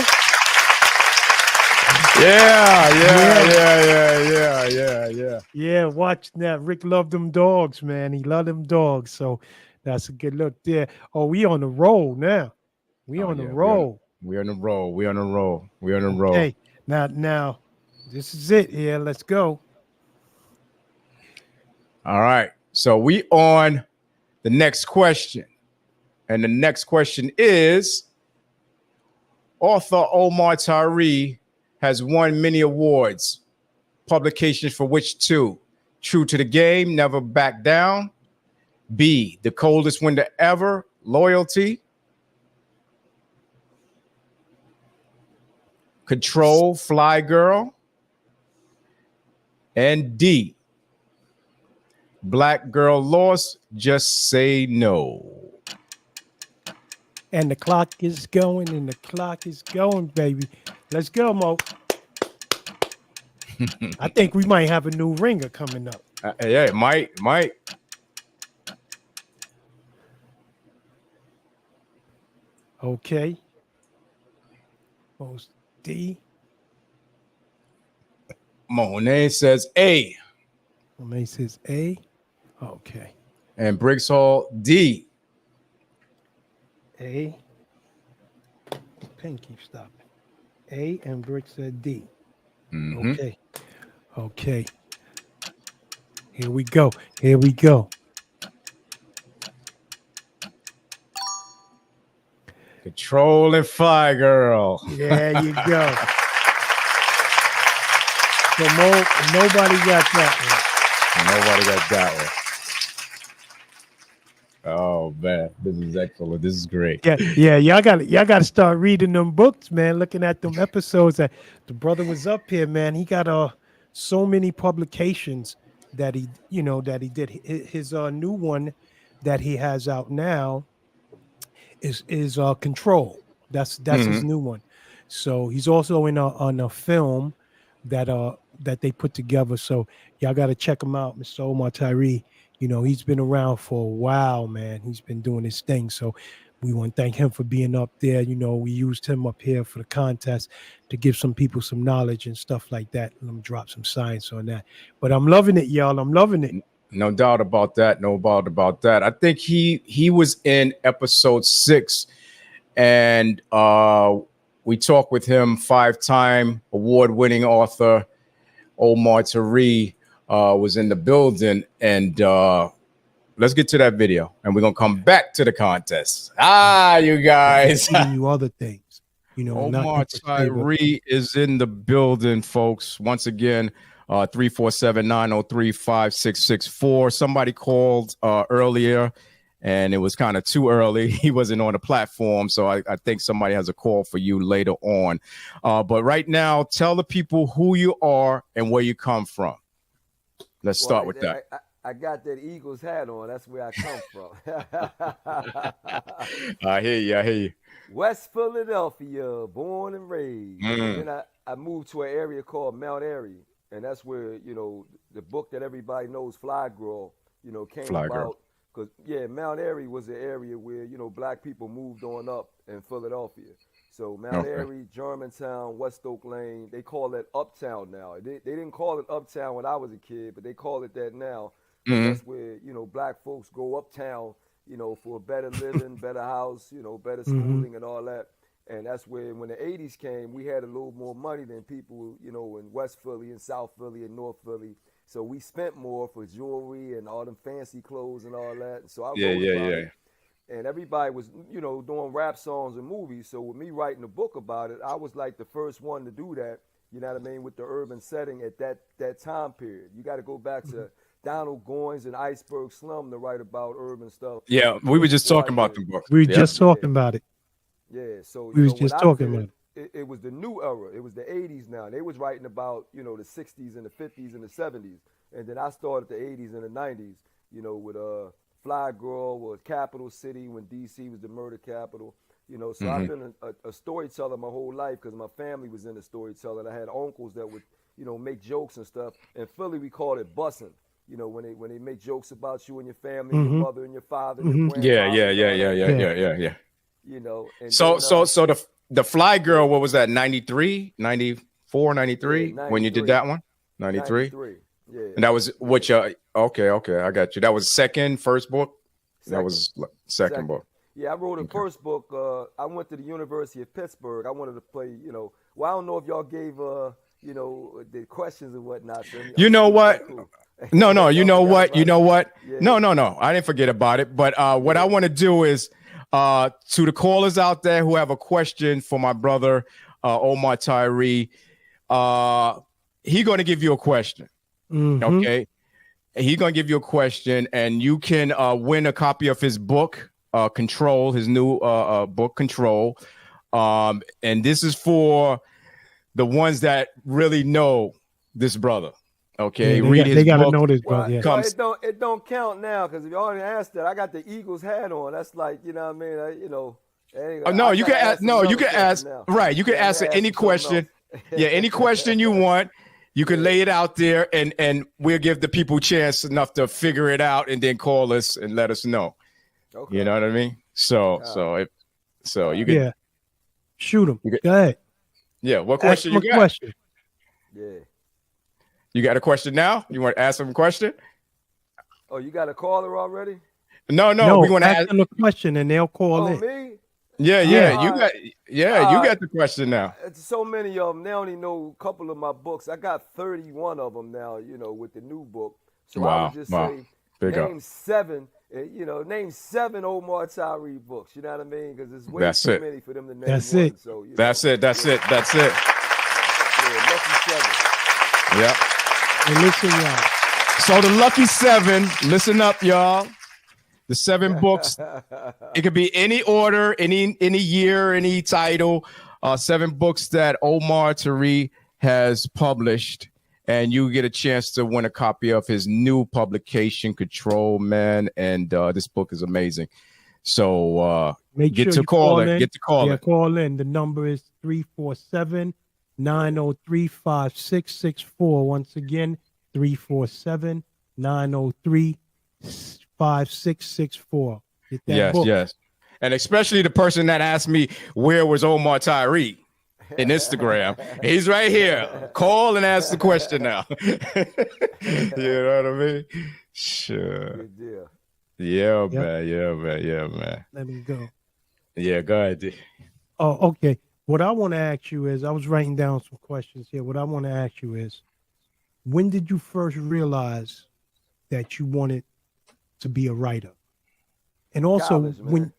Yeah. Yeah, watch that. Rick loved them dogs, man. He loved them dogs. So that's a good look there. Oh, we on the roll now. We on the roll. We on the roll. Hey, now, this is it here. Let's go. All right. So we on the next question. And the next question is, author Omar Tyree has won many awards. Publications for which two? True to the Game, Never Back Down. B, The Coldest Winter Ever, Loyalty. Control, Fly Girl. And D, Black Girl Lost, Just Say No. And the clock is going, baby. Let's go, Mo. I think we might have a new ringer coming up. Yeah, it might. Okay. Most D. Monet says A. Monet says A. Okay. And Briggs Hall, D. A. Pen keeps stopping. A and Briggs said D. Mm-hmm. Okay. Here we go. Control and Fly Girl. There you go. So nobody got that one. Oh man, this is excellent. This is great. Yeah. Y'all got to start reading them books, man. Looking at them episodes that the brother was up here, man. He got so many publications that he did. His new one that he has out now is Control. That's his new one. So he's also on a film that they put together. So y'all got to check him out, Mr. Omar Tyree. You know, he's been around for a while, man. He's been doing his thing. So we want to thank him for being up there. You know, we used him up here for the contest to give some people some knowledge and stuff like that. Let them drop some science on that. But I'm loving it, y'all. I'm loving it. No doubt about that. No doubt about that. I think he was in episode 6, and we talked with him, 5-time award-winning author Omar Tariq was in the building, and let's get to that video, and we're gonna come back to the contest. You guys. You other things, you know. Omar Tariq is in the building, folks. Once again, 347-903-5664. Somebody called earlier, and it was kind of too early. He wasn't on the platform, so I think somebody has a call for you later on. But right now, tell the people who you are and where you come from. Let's start with that. I got that Eagles hat on. That's where I come from. I hear you. West Philadelphia, born and raised. And then I moved to an area called Mount Airy, and that's where, you know, the book that everybody knows, Fly Girl, you know, came about. Because, Mount Airy was an area where, you know, black people moved on up in Philadelphia. So Mount Airy, Germantown, West Oak Lane, they call it Uptown now. They didn't call it Uptown when I was a kid, but they call it that now. That's where, you know, black folks go uptown, you know, for a better living, better house, you know, better schooling and all that. And that's where, when the 80s came, we had a little more money than people, you know, in West Philly and South Philly and North Philly. So we spent more for jewelry and all them fancy clothes and all that. So I wrote about it. And everybody was, you know, doing rap songs and movies. So with me writing a book about it, I was like the first one to do that, you know what I mean, with the urban setting at that time period. You got to go back to Donald Goines and Iceberg Slum to write about urban stuff. Yeah, we were just talking about the book. We were just talking about it. Yeah, so we was just talking about it. It was the new era. It was the 80s now. They was writing about, you know, the 60s and the 50s and the 70s. And then I started the 80s and the 90s, you know, with Fly Girl, was Capital City when DC was the murder capital. You know, so I've been a storyteller my whole life because my family was into storytelling. I had uncles that would, you know, make jokes and stuff. In Philly, we called it bussing. You know, when they make jokes about you and your family, your mother and your father. And your Yeah. You know. And so then, the Fly Girl, what was that? 93, 94, 93 when you did that one? 93. Yeah. And that was what your okay, I got you. That was first book. That was second book. Yeah, I wrote a first book. I went to the University of Pittsburgh. I wanted to play, you know. Well, I don't know if y'all gave you know, the questions and whatnot. So, you know what? Cool. No, you know what? You know what? Yeah. No. I didn't forget about it. But what I want to do is to the callers out there who have a question for my brother Omar Tariq, he's going to give you a question. Okay, he's going to give you a question, and you can win a copy of his book, Control, his new book, Control. And this is for the ones that really know this brother. Okay, read his book. They got to know this brother. Well, it don't count now, because if you already asked that, I got the Eagles hat on. That's like, you know what I mean? You know. You can ask. No, you can ask. Right, you can ask any question. Yeah, any question you want. You can lay it out there, and we'll give the people a chance enough to figure it out, and then call us and let us know. Okay. You know what I mean? So you can shoot them. Go ahead. Yeah. What question you got? Question. Yeah. You got a question now? You want to ask them a question? Oh, you got a caller already? No. We want to ask them a question, and they'll call in. Me? Yeah. You got the question now. So many of them. They only know a couple of my books. I got 31 of them now, you know, with the new book. So I would just say, name 7. You know, name 7 Omar Tariq books. You know what I mean? Because it's way too many for them to name. That's one. So, you know. That's it. Yeah, lucky 7. Yeah. And listen, y'all. So the lucky 7. Listen up, y'all. The 7 books. It could be any order, any year, any title. 7 books that Omar Tariq has published, and you get a chance to win a copy of his new publication, Control, man. And this book is amazing. So get to call in. Get to call in. Call in. The number is 347-903-5664. Once again, 347-903-5664. Yes. And especially the person that asked me, where was Omar Tyree in Instagram? He's right here. Call and ask the question now. You know what I mean? Sure. Good deal. Yeah, Yep. man. Yeah, man. Yeah, man. Let me go. Yeah, go ahead. D. Oh, okay. What I want to ask you is, I was writing down some questions here. What I want to ask you is, when did you first realize that you wanted to be a writer? And also, College, man. when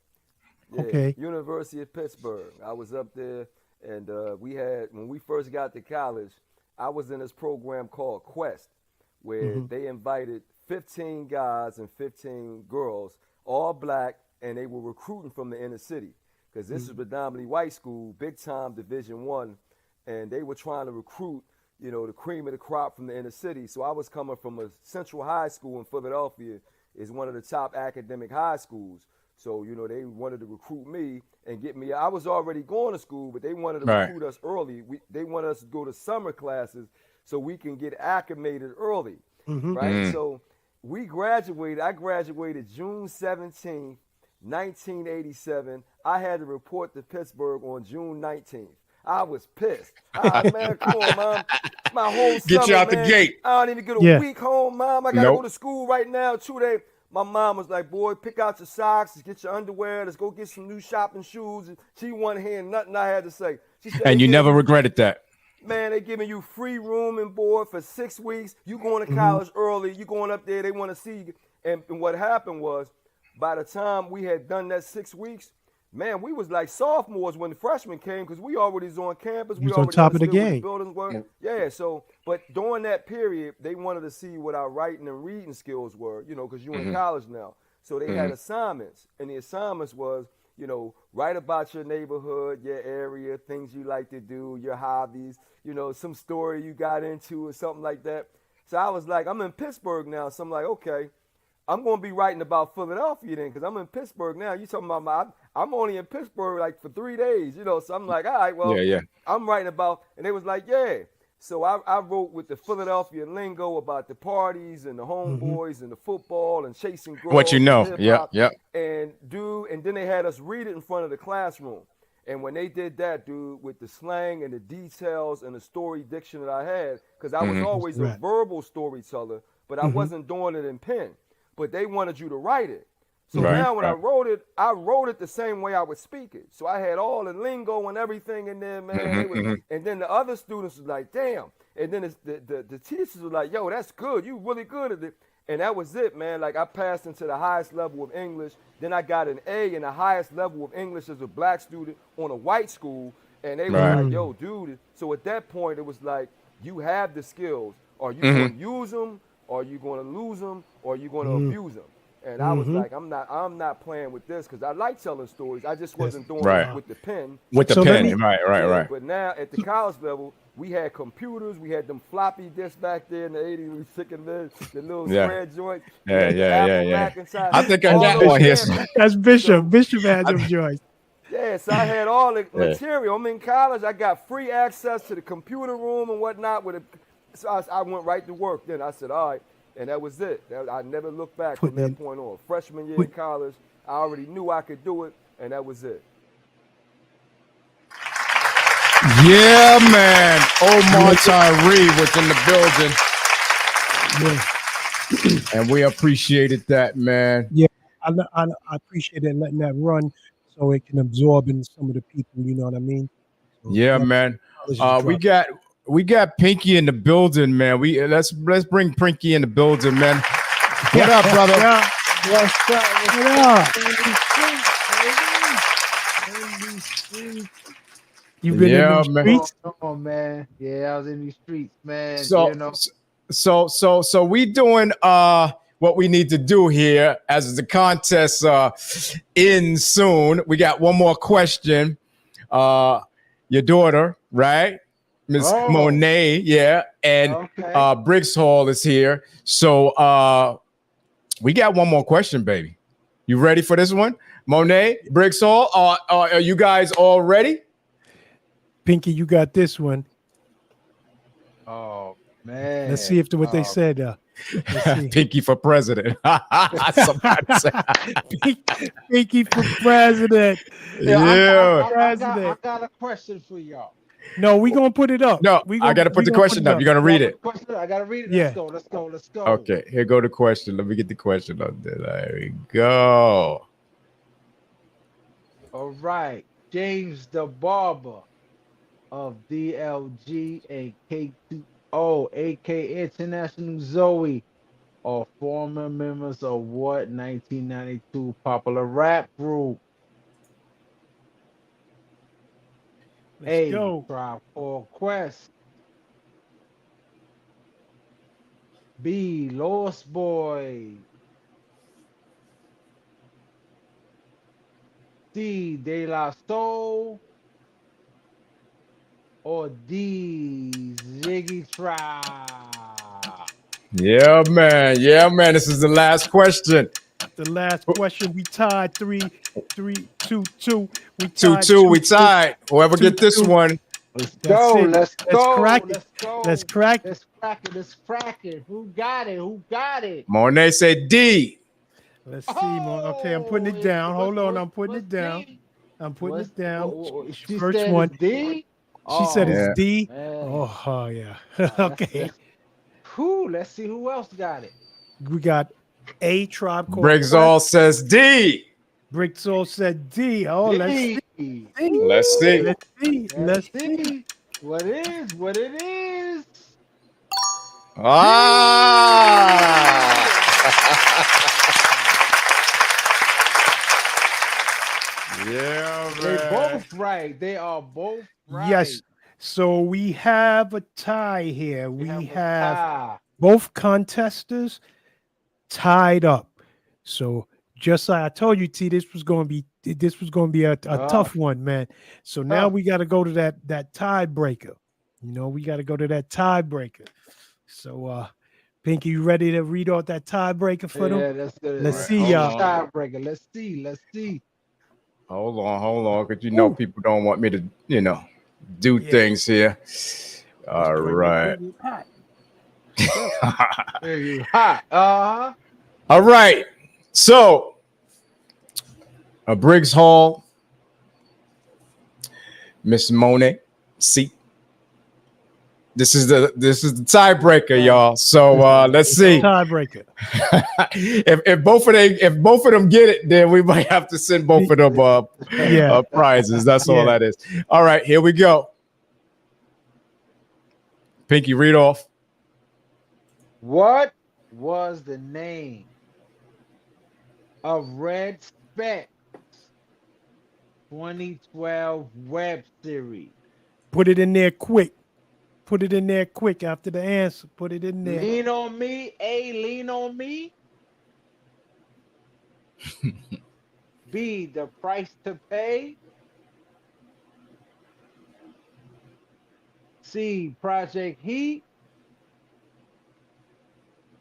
Yeah, okay, University of Pittsburgh. I was up there, and we had, when we first got to college, I was in this program called Quest, where they invited 15 guys and 15 girls, all black, and they were recruiting from the inner city, because this is predominantly white school, big time Division I, and they were trying to recruit, you know, the cream of the crop from the inner city. So I was coming from a Central High School in Philadelphia, is one of the top academic high schools. So, you know, they wanted to recruit me and get me. I was already going to school, but they wanted to recruit us early. They wanted us to go to summer classes so we can get acclimated early, right? So we graduated. I graduated June 17th, 1987. I had to report to Pittsburgh on June 19th. I was pissed. Man, come on, Mom. My whole Get summer, you out man, the gate. I don't even get a week home, Mom. I got to Nope. go to school right now, 2 days. My mom was like, boy, pick out your socks, get your underwear, let's go get some new shopping shoes. And she wasn't hearing nothing I had to say. She said, And you never regretted that. man, they giving you free room and board for 6 weeks. You going to college early. You going up there. They want to see you. And what happened was, by the time we had done that 6 weeks, man, we was like sophomores when the freshmen came, because we already was on campus. You We was on already top of the understood what game. buildings were. Yeah, so, but during that period, they wanted to see what our writing and reading skills were, you know, because you're in college now. So they had assignments, and the assignments was, you know, write about your neighborhood, your area, things you like to do, your hobbies, you know, some story you got into or something like that. So I was like, I'm in Pittsburgh now, so I'm like, okay, I'm going to be writing about Philadelphia then, because I'm in Pittsburgh now. You talking about I'm only in Pittsburgh like for 3 days, you know. So I'm like, all right, well, I'm writing about, and they was like, yeah. So I wrote with the Philadelphia lingo about the parties and the homeboys and the football and chasing girls. What you know, and yeah. And then they had us read it in front of the classroom. And when they did that, dude, with the slang and the details and the story diction that I had, because I was always a verbal storyteller, but I wasn't doing it in pen. But they wanted you to write it. So now when I wrote it the same way I would speak it. So I had all the lingo and everything in there, man. And then the other students was like, damn. And then the teachers were like, yo, that's good. You really good at it. And that was it, man. Like, I passed into the highest level of English. Then I got an A in the highest level of English as a black student on a white school. And they were like, yo, dude. So at that point, it was like, you have the skills. Are you going to use them? Or are you going to lose them? Or are you going to abuse them? And I was like, I'm not playing with this, because I like telling stories. I just wasn't doing it with the pen. With the pen, right. But now at the college level, we had computers. We had them floppy disks back there in the 80s. We sticking the little square joint. Yeah. I think I got one here. That's Bishop. Bishop had them joints. Yeah, so I had all the material. I'm in college. I got free access to the computer room and whatnot. So I went right to work. Then I said, all right. And that was it. I never looked back from that point on. Freshman year in college, I already knew I could do it, and that was it. Yeah, man. Omar Tyree was in the building. And we appreciated that, man. Yeah, I appreciate it letting that run so it can absorb in some of the people, you know what I mean? So yeah, man. We got Pinky in the building, man. Let's bring Pinky in the building, man. What up, brother? What's up? You been in the streets? Oh man, yeah, I was in these streets, man. So, you know. so we doing what we need to do here as the contest ends soon. We got one more question. Your daughter, right? Miss Monet, yeah, and Briggs Hall is here. So we got one more question, baby. You ready for this one? Monet, Briggs Hall, are you guys all ready? Pinky, you got this one. Oh Man. Let's see if what they said. Let's see. Pinky for president. Somebody said. Pinky for president. Yeah. I got a question for y'all. No, we gonna put it up. No, I gotta put the question up. You're gonna read it. I gotta read it. Yeah. Let's go. Okay, here go the question. Let me get the question up there. There we go. All right. James the Barber of DLG and K2O, aka International Zoe, are former members of what 1992 popular rap group? Let's go. Tribe Called Quest. B. Lost Boys. C. De La Soul. Or D. Ziggy Tribe. Yeah, man. Yeah, man. This is the last question. The last question. We tied 3-2. We tied 2-2. We tied. Whoever get this one. Let's go. Let's crack it. Let's crack it. Let's crack it. Who got it? Monet said D. Let's see, Mon. Okay, I'm putting it down. Hold on, I'm putting it down. I'm putting it down. She First said one. it's D? She said yeah. it's D. Man. Oh, yeah. Okay. Let's see who else got it. We got A Tribe Called Briggsall says D. Briggsall said D. Oh, let's see. Let's see. Let's see. Let's see. What it is. Yeah, man. They both right. They are both right. Yes. So we have a tie here. We a have tie. both contestants tied up. So just like I told you, T, this was going to be a tough one, man. So now we got to go to that tiebreaker. We got to go to that tiebreaker. So Pinky, you ready to read out that tiebreaker for them? Yeah, that's good. Let's see, y'all. Tiebreaker. Let's see. Hold on, because people don't want me to, do things here. All right. Hot. All right. So, Briggs Hall, Miss Monet, C. This is the tiebreaker, y'all. So let's see. Tiebreaker. if both of them get it, then we might have to send both of them prizes. That's all that is. All right, here we go. Pinky, read off. What was the name of Red Specs 2012 web series? Put it in there quick. Put it in there quick after the answer. Put it in there. Lean on me. A, lean on me. B, the price to pay. C, Project Heat.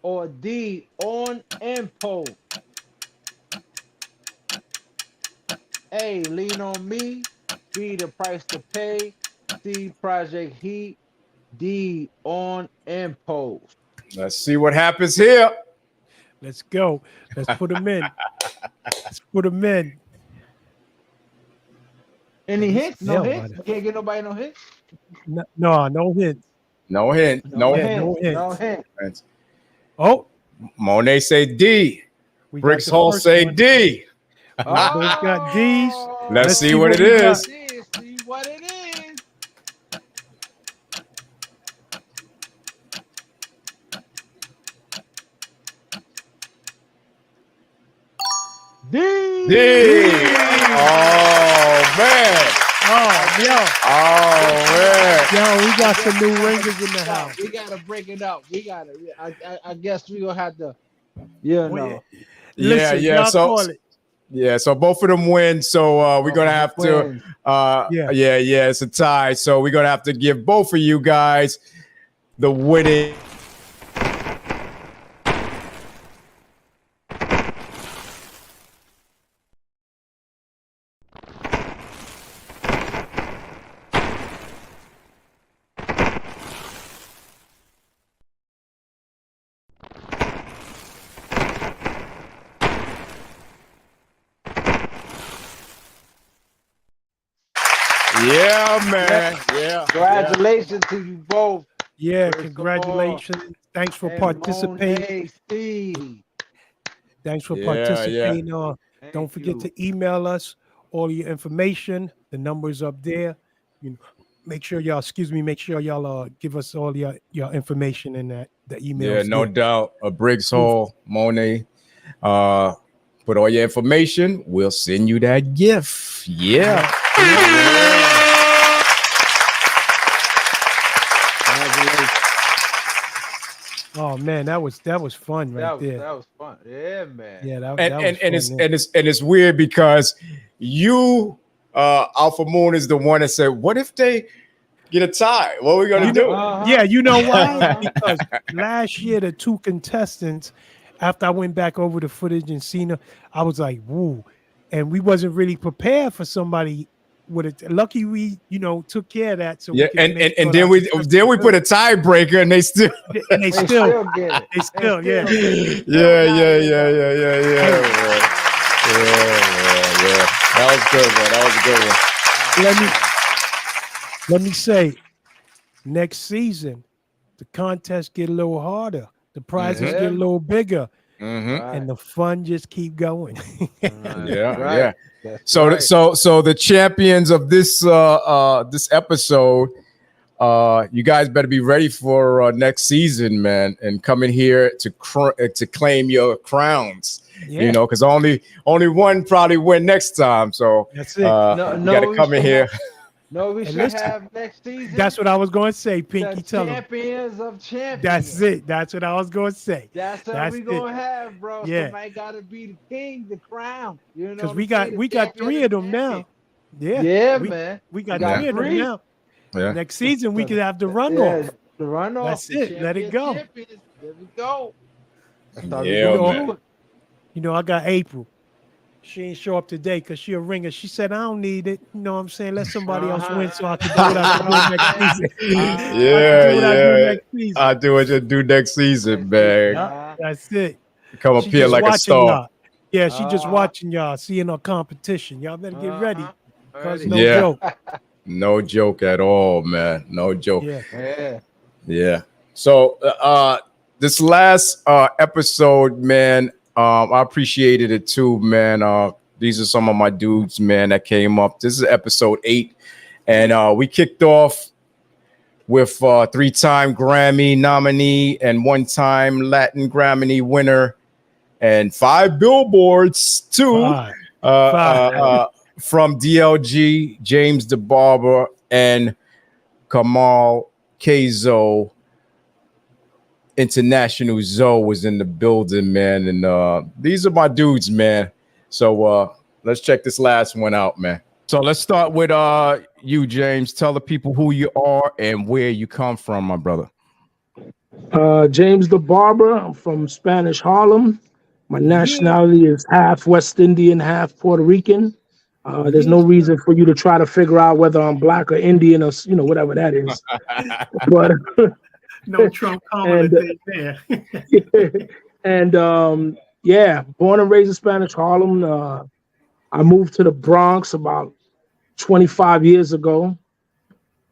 Or D, On Impulse. A, lean on me. B, the price to pay. C, Project Heat. D, On Impulse. Let's see what happens here. Let's go. Let's put them in. Any hints? No Yeah, hints? Can't get nobody no hints? No hints. No hint. No hints. Oh, Monet say D. Briggs Hall say D. Both got D's. Let's see what it is. See what it is. D. Oh man. Oh we got some new ringers in the house. We gotta break it up. I guess we gonna have to. Listen, So both of them win. So we're gonna have to. It's a tie. So we're gonna have to give both of you guys the winning. Yeah, man. Yeah. Congratulations to you both. Yeah, First of congratulations. Thanks for And participating. Monet Steve. Thanks for Yeah, participating. Don't Thank forget you. to email us all your information. The number's up there. You know, make sure y'all give us all your information in that the email. Yeah, no doubt. A Briggs Hall, Monet. Put all your information. We'll send you that gift. Yeah. Oh man, that was fun right there. That was fun. Yeah, man. Yeah, that And was fun, man. it's weird because you Alpha Moon is the one that said, what if they get a tie? What are we gonna do? Yeah, you know why? Because last year the two contestants, after I went back over the footage and seen her, I was like, woo. And we wasn't really prepared for somebody with it. Lucky we, took care of that. So Yeah, we could make and sure then we put a tiebreaker and they still get They still get it. they still, yeah. Yeah. That was good, man. That was a good one. Let me say, next season, the contest get a little harder. The prizes get a little bigger. And the fun just keep going. Yeah. So the champions of this this episode, you guys better be ready for next season, man, and come in here to claim your crowns. Yeah. Because only one probably win next time. So That's it. you gotta come in here. No, we should listen, have next season. That's what I was going to say, Pinky. the Tell them. champions of champions. That's it. That's what I was going to say. That's what we gonna have, bro. Yeah. Somebody gotta be the king, the crown. You know, Because we got three of them now. Yeah. Yeah, we, man. We got got three of them three. now. Yeah. Next season we could have the runoff. The runoff. That's the it. Let it go. champions. There we go. Yeah, man. I got April. She ain't show up today because she a ringer. She said, I don't need it. You know what I'm saying? Let somebody else win so I can do what I can do next season. I do what you do next season, man. That's it. Come up She here just like a watching star. y'all. Yeah, she just watching y'all, seeing our competition. Y'all better get ready. Cause no Yeah. joke. No joke at all, man. No joke. Yeah. Yeah. So this last episode, man, I appreciated it too, man. These are some of my dudes, man, that came up. This is episode 8. And we kicked off with 3-time Grammy nominee and 1-time Latin Grammy winner and 5 billboards too. From DLG, James the Barber, and Kamal Kazo. International Zoe was in the building, man. And these are my dudes, man. So let's check this last one out, man. So let's start with you, James. Tell the people who you are and where you come from, my brother. James the Barber. I'm from Spanish Harlem. My nationality is half West Indian, half Puerto Rican. There's no reason for you to try to figure out whether I'm black or Indian or whatever that is. But no Trump comment there. And born and raised in Spanish Harlem. I moved to the Bronx about 25 years ago.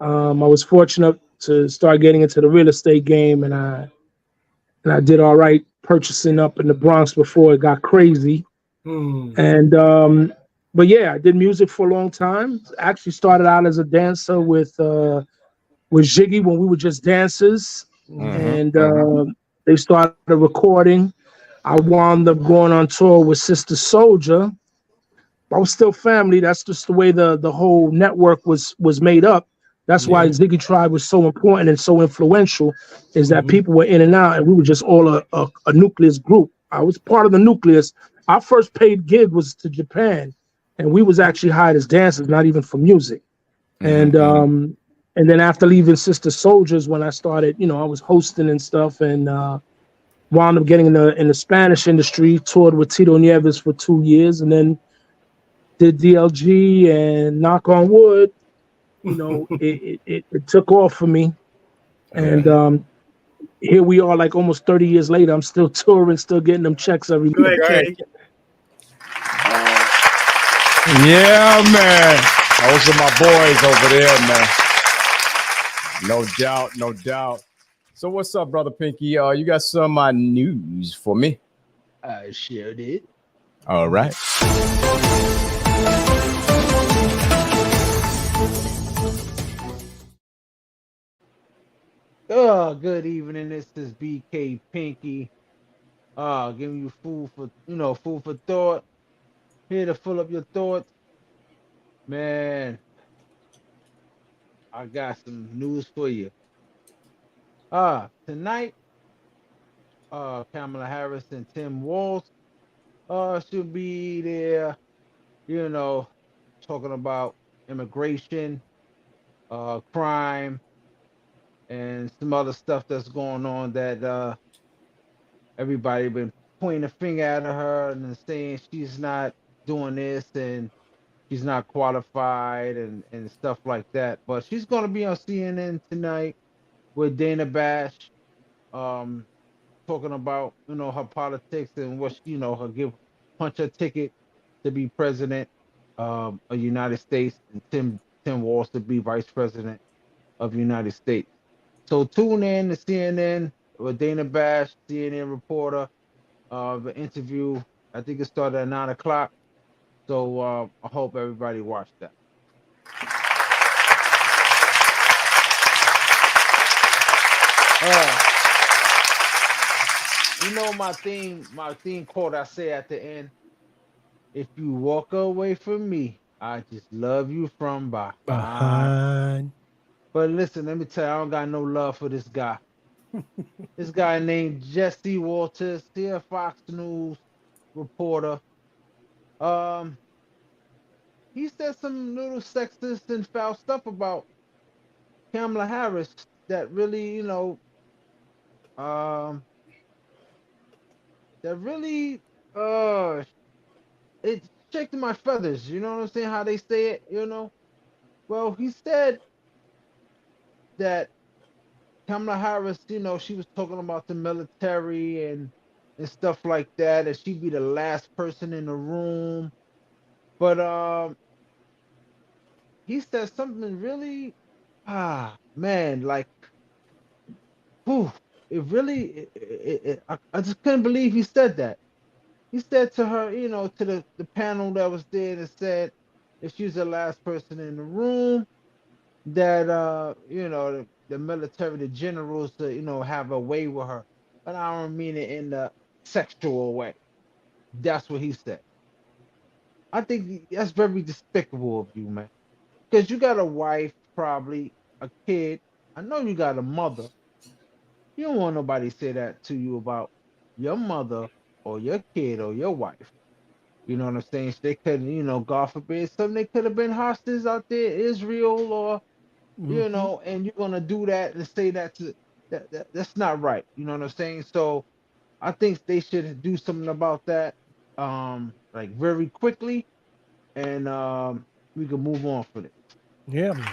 I was fortunate to start getting into the real estate game, and I did all right purchasing up in the Bronx before it got crazy. And but yeah, I did music for a long time. Actually started out as a dancer with Ziggy when we were just dancers. And they started recording. I wound up going on tour with Sister Soldier. I was still family. That's just the way the whole network was made up. That's why Ziggy Tribe was so important and so influential, is that people were in and out, and we were just all a nucleus group. I was part of the nucleus. Our first paid gig was to Japan, and we was actually hired as dancers, not even for music. And then after leaving Sister Soldiers, when I started, I was hosting and stuff, and wound up getting in the Spanish industry, toured with Tito Nieves for 2 years, and then did DLG, and knock on wood, it took off for me. And here we are, like almost 30 years later. I'm still touring, still getting them checks every month. Yeah, man. Those are my boys over there, man. No doubt, no doubt. So what's up, brother Pinky? You got some news for me? I sure did. All right. Oh, good evening. This is BK Pinky. Giving you food for thought. Here to fill up your thoughts. Man, I got some news for you. Tonight, Kamala Harris and Tim Walz should be there, talking about immigration, crime, and some other stuff that's going on that everybody been pointing a finger at her and saying she's not doing this and she's not qualified and stuff like that. But she's going to be on CNN tonight with Dana Bash, talking about her politics and what her punch her ticket to be president of the United States, and Tim Walz to be vice president of the United States. So tune in to CNN with Dana Bash, CNN reporter, the interview. I think it started at 9 o'clock. So I hope everybody watched that. My theme quote I say at the end: if you walk away from me, I just love you from behind. But listen, let me tell you, I don't got no love for this guy. This guy named Jesse Walters, here, Fox News reporter. He said some little sexist and foul stuff about Kamala Harris that really, it checked my feathers. You know what I'm saying? How they say it, Well, he said that Kamala Harris, she was talking about the military and stuff like that, and she'd be the last person in the room. But he said something really, man, like, whew, I just couldn't believe he said that. He said to her, to the panel that was there, and said if she was the last person in the room, that the military, the generals, have a way with her. But I don't mean it in the sexual way. That's what he said. I think that's very despicable of you, man. Because you got a wife, probably a kid. I know you got a mother. You don't want nobody to say that to you about your mother or your kid or your wife. You know what I'm saying? They could, God forbid, they could have been hostages out there, Israel, or and you're gonna do that and say that that's not right. You know what I'm saying? So I think they should do something about that, like very quickly, and we can move on from it. Yeah, man.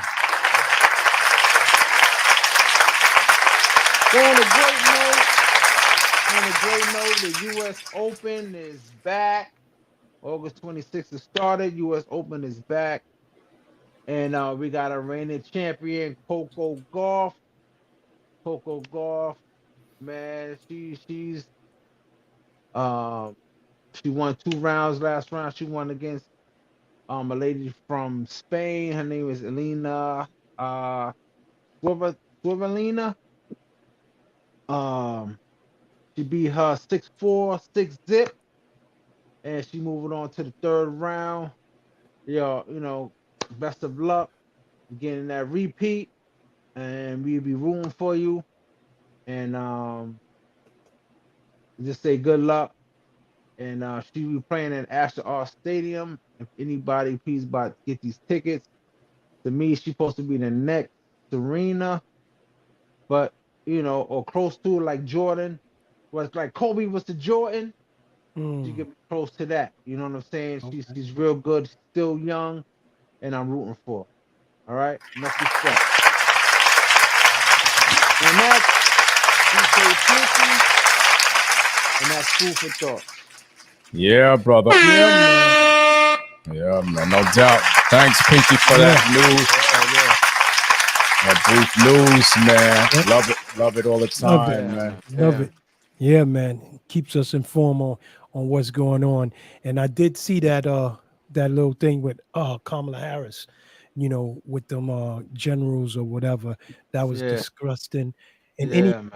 On a great note, the U.S. Open is back. August 26th it started. U.S. Open is back. And we got a reigning champion, Coco Gauff. Coco Gauff, man, she won 2 rounds. Last round she won against a lady from Spain. Her name is Elena Svitolina. She beat her 6-4, 6-zip, and she moving on to the 3rd round. Best of luck getting that repeat, and we'll be rooting for you. And just say good luck. And she will be playing at Asher R Stadium. If anybody, please get these tickets. To me, she's supposed to be the next Serena, but or close to like Jordan. Was like Kobe was to Jordan. She get close to that. You know what I'm saying? Okay. She's real good, still young, and I'm rooting for her. All right, enough respect. And that's BK Pinky, and that's food for thought. Yeah, brother. Yeah, man. Yeah, man, no doubt. Thanks, Pinky, for that news. That brief news, man. Love it all the time, man. Love it. Yeah, man. Keeps us informed on what's going on. And I did see that that little thing with Kamala Harris, you know, with them generals or whatever. That was disgusting. And man.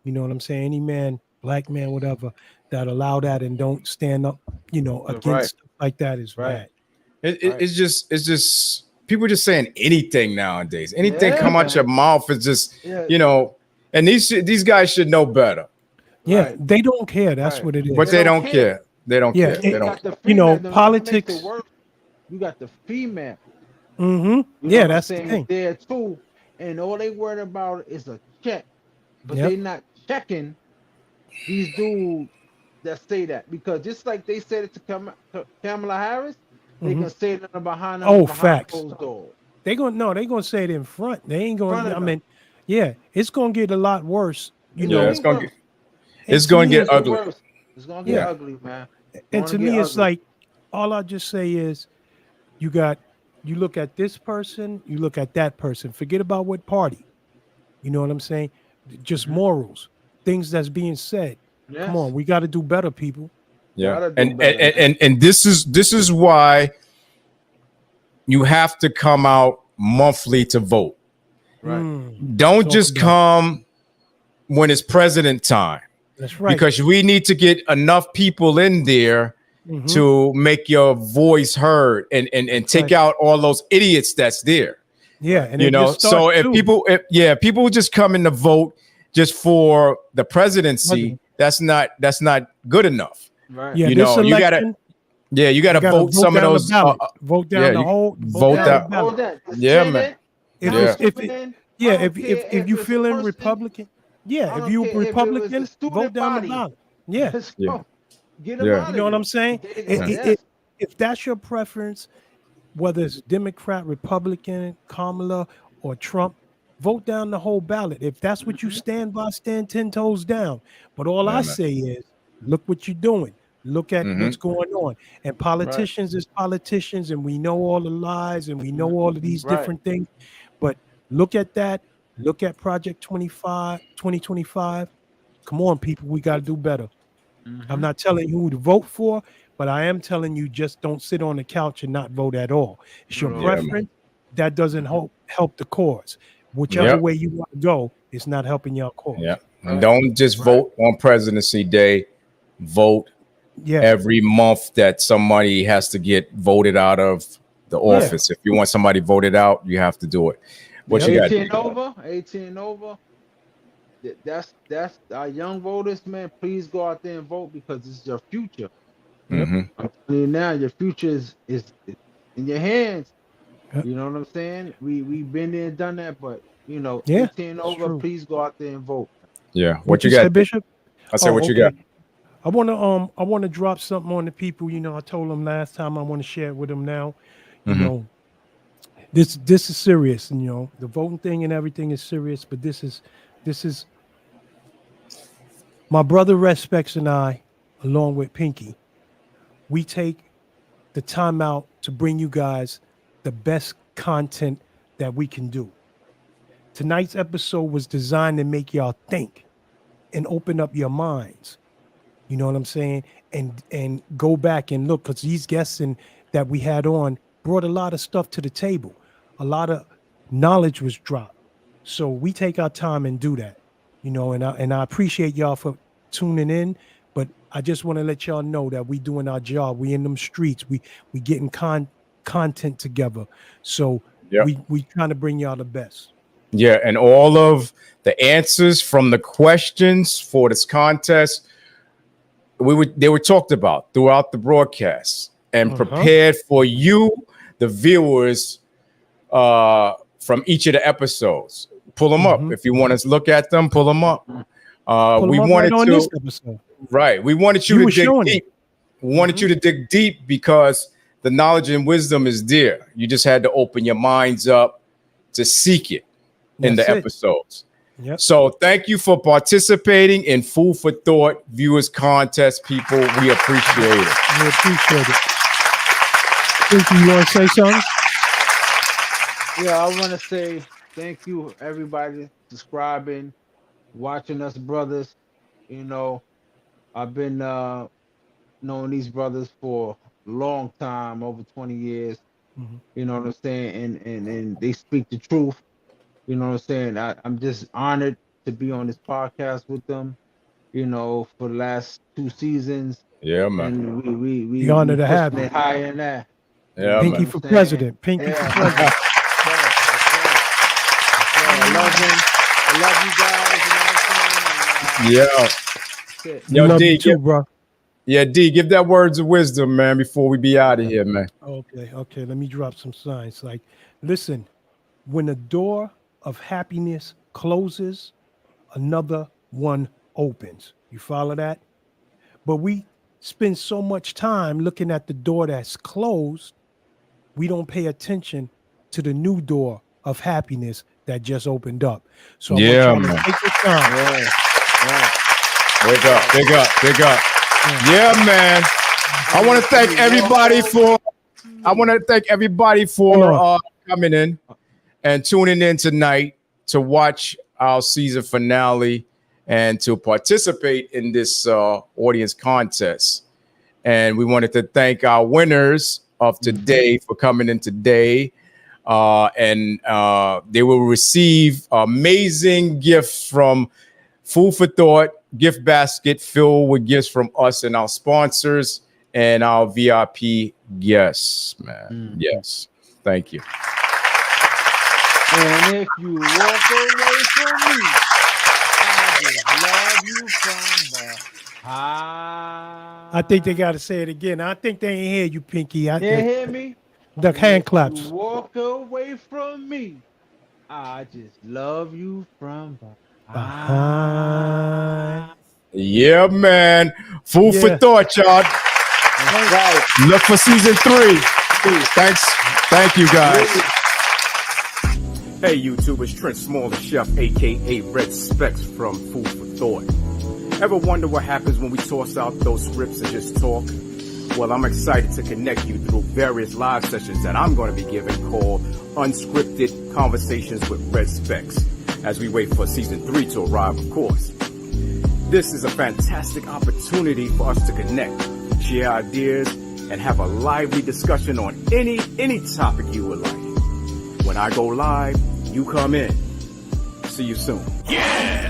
you know what I'm saying? Any man, black man, whatever, that allow that and don't stand up, you know, against stuff like that is bad. It's just people just saying anything nowadays. Anything come out your mouth is just, you know, and these guys should know better. Yeah, they don't care. That's what it is. But they don't care. They don't care. They don't. You know, politics. You got the female. Mm-hmm. Yeah, that's the thing. There too, and all they worried about is a check, but they not checking these dudes that say that, because just like they said it to Kamala Harris, they can say it behind. Facts. Closed doors. They gonna say it in front. They ain't gonna. I mean, yeah, it's gonna get a lot worse. You know, it's gonna get ugly. It's gonna get ugly, man. And to me, it's like, all I just say is, you look at this person, you look at that person. Forget about what party. You know what I'm saying? Just morals, things that's being said. Yes. Come on, we got to do better, people. Yeah, and this is why you have to come out monthly to vote. Right. Don't just come when it's president time. That's right. Because we need to get enough people in there to make your voice heard and take out all those idiots that's there. Yeah, and you know, so if people just come in to vote just for the presidency, that's not good enough. Right. Yeah, you know, you gotta vote some of those. Vote down the whole. Vote down. Yeah, man. If you feeling Republican, if you Republican, vote down the ballot. Yeah. Get them You know what I'm saying? If that's your preference, whether it's Democrat, Republican, Kamala, or Trump, vote down the whole ballot. If that's what you stand by, stand 10 toes down. But all I say is, look what you're doing. Look at what's going on. And politicians is politicians, and we know all the lies, and we know all of these different things. But look at that. Look at Project 2025. Come on, people. We got to do better. I'm not telling you who to vote for, but I am telling you, just don't sit on the couch and not vote at all. It's your preference. That doesn't help the cause. Whichever way you want to go, it's not helping your cause. Yeah. And don't just vote on presidency day. Vote every month that somebody has to get voted out of the office. If you want somebody voted out, you have to do it. What you got? 18 over. That's our young voters, man. Please go out there and vote, because it's your future. I'm telling you now, your future is in your hands. You know what I'm saying? We've been there and done that, but you know, 18 over. Please go out there and vote. Yeah. What you got, say, Bishop? I said, what you got? I want to drop something on the people. You know, I told them last time. I want to share it with them now. You know, this is serious. And, you know, the voting thing and everything is serious, but this is my brother Respects and I, along with Pinky, we take the time out to bring you guys the best content that we can do. Tonight's episode was designed to make y'all think and open up your minds. You know what I'm saying? And go back and look, because these guests that we had on brought a lot of stuff to the table. A lot of knowledge was dropped. So we take our time and do that. You know, and I appreciate y'all for tuning in, but I just want to let y'all know that we doing our job. We in them streets. We getting content together. So we trying to bring y'all the best. Yeah, and all of the answers from the questions for this contest, they were talked about throughout the broadcast and prepared for you, the viewers, from each of the episodes. Pull them up if you want to look at them. Pull them up. We wanted on this episode. Right. We wanted you to dig deep. We wanted you to dig deep because the knowledge and wisdom is there. You just had to open your minds up to seek it in the episodes. Yep. So thank you for participating in Food for Thought Viewers Contest, people. We appreciate it. We appreciate it. Pinky, you want to say something? Yeah, I want to say thank you, everybody, subscribing, watching us, brothers. You know, I've been knowing these brothers for a long time, over 20 years. Mm-hmm. You know what I'm saying? And they speak the truth. You know what I'm saying? I'm just honored to be on this podcast with them, you know, for the last 2 seasons. Yeah, man. And we The honor to have you. Higher than that. Yeah, Pinky man. for president. Pinky for president. I love you guys. You know what I'm saying? Yo, love D, you too, bro. Yeah, D, give that words of wisdom, man, before we be out of here, man. Okay. Let me drop some signs. Like, listen, when the door of happiness closes, another one opens. You follow that? But we spend so much time looking at the door that's closed, we don't pay attention to the new door of happiness that just opened up. So I want you to take your time. Big up. Yeah, man. I want to thank everybody for coming in and tuning in tonight to watch our season finale and to participate in this audience contest. And we wanted to thank our winners of today for coming in today. And they will receive amazing gifts from Food for Thought gift basket filled with gifts from us and our sponsors and our VIP guests, man. Yes. Thank you. And if you walk away from me, I just love you from the high. I think they got to say it again. I think they ain't hear you, Pinky. They hear me? The hand claps. If you walk away from me, I just love you from behind. Yeah, man. Food for thought, y'all. Right. Look for season 3. Thanks. Thank you, guys. Hey YouTube, it's Trent Small, the chef, aka Red Specs from Food for Thought. Ever wonder what happens when we toss out those scripts and just talk? Well, I'm excited to connect you through various live sessions that I'm going to be giving called Unscripted Conversations with Red Specs, as we wait for season 3 to arrive, of course. This is a fantastic opportunity for us to connect, share ideas, and have a lively discussion on any topic you would like. When I go live, you come in. See you soon. Yeah!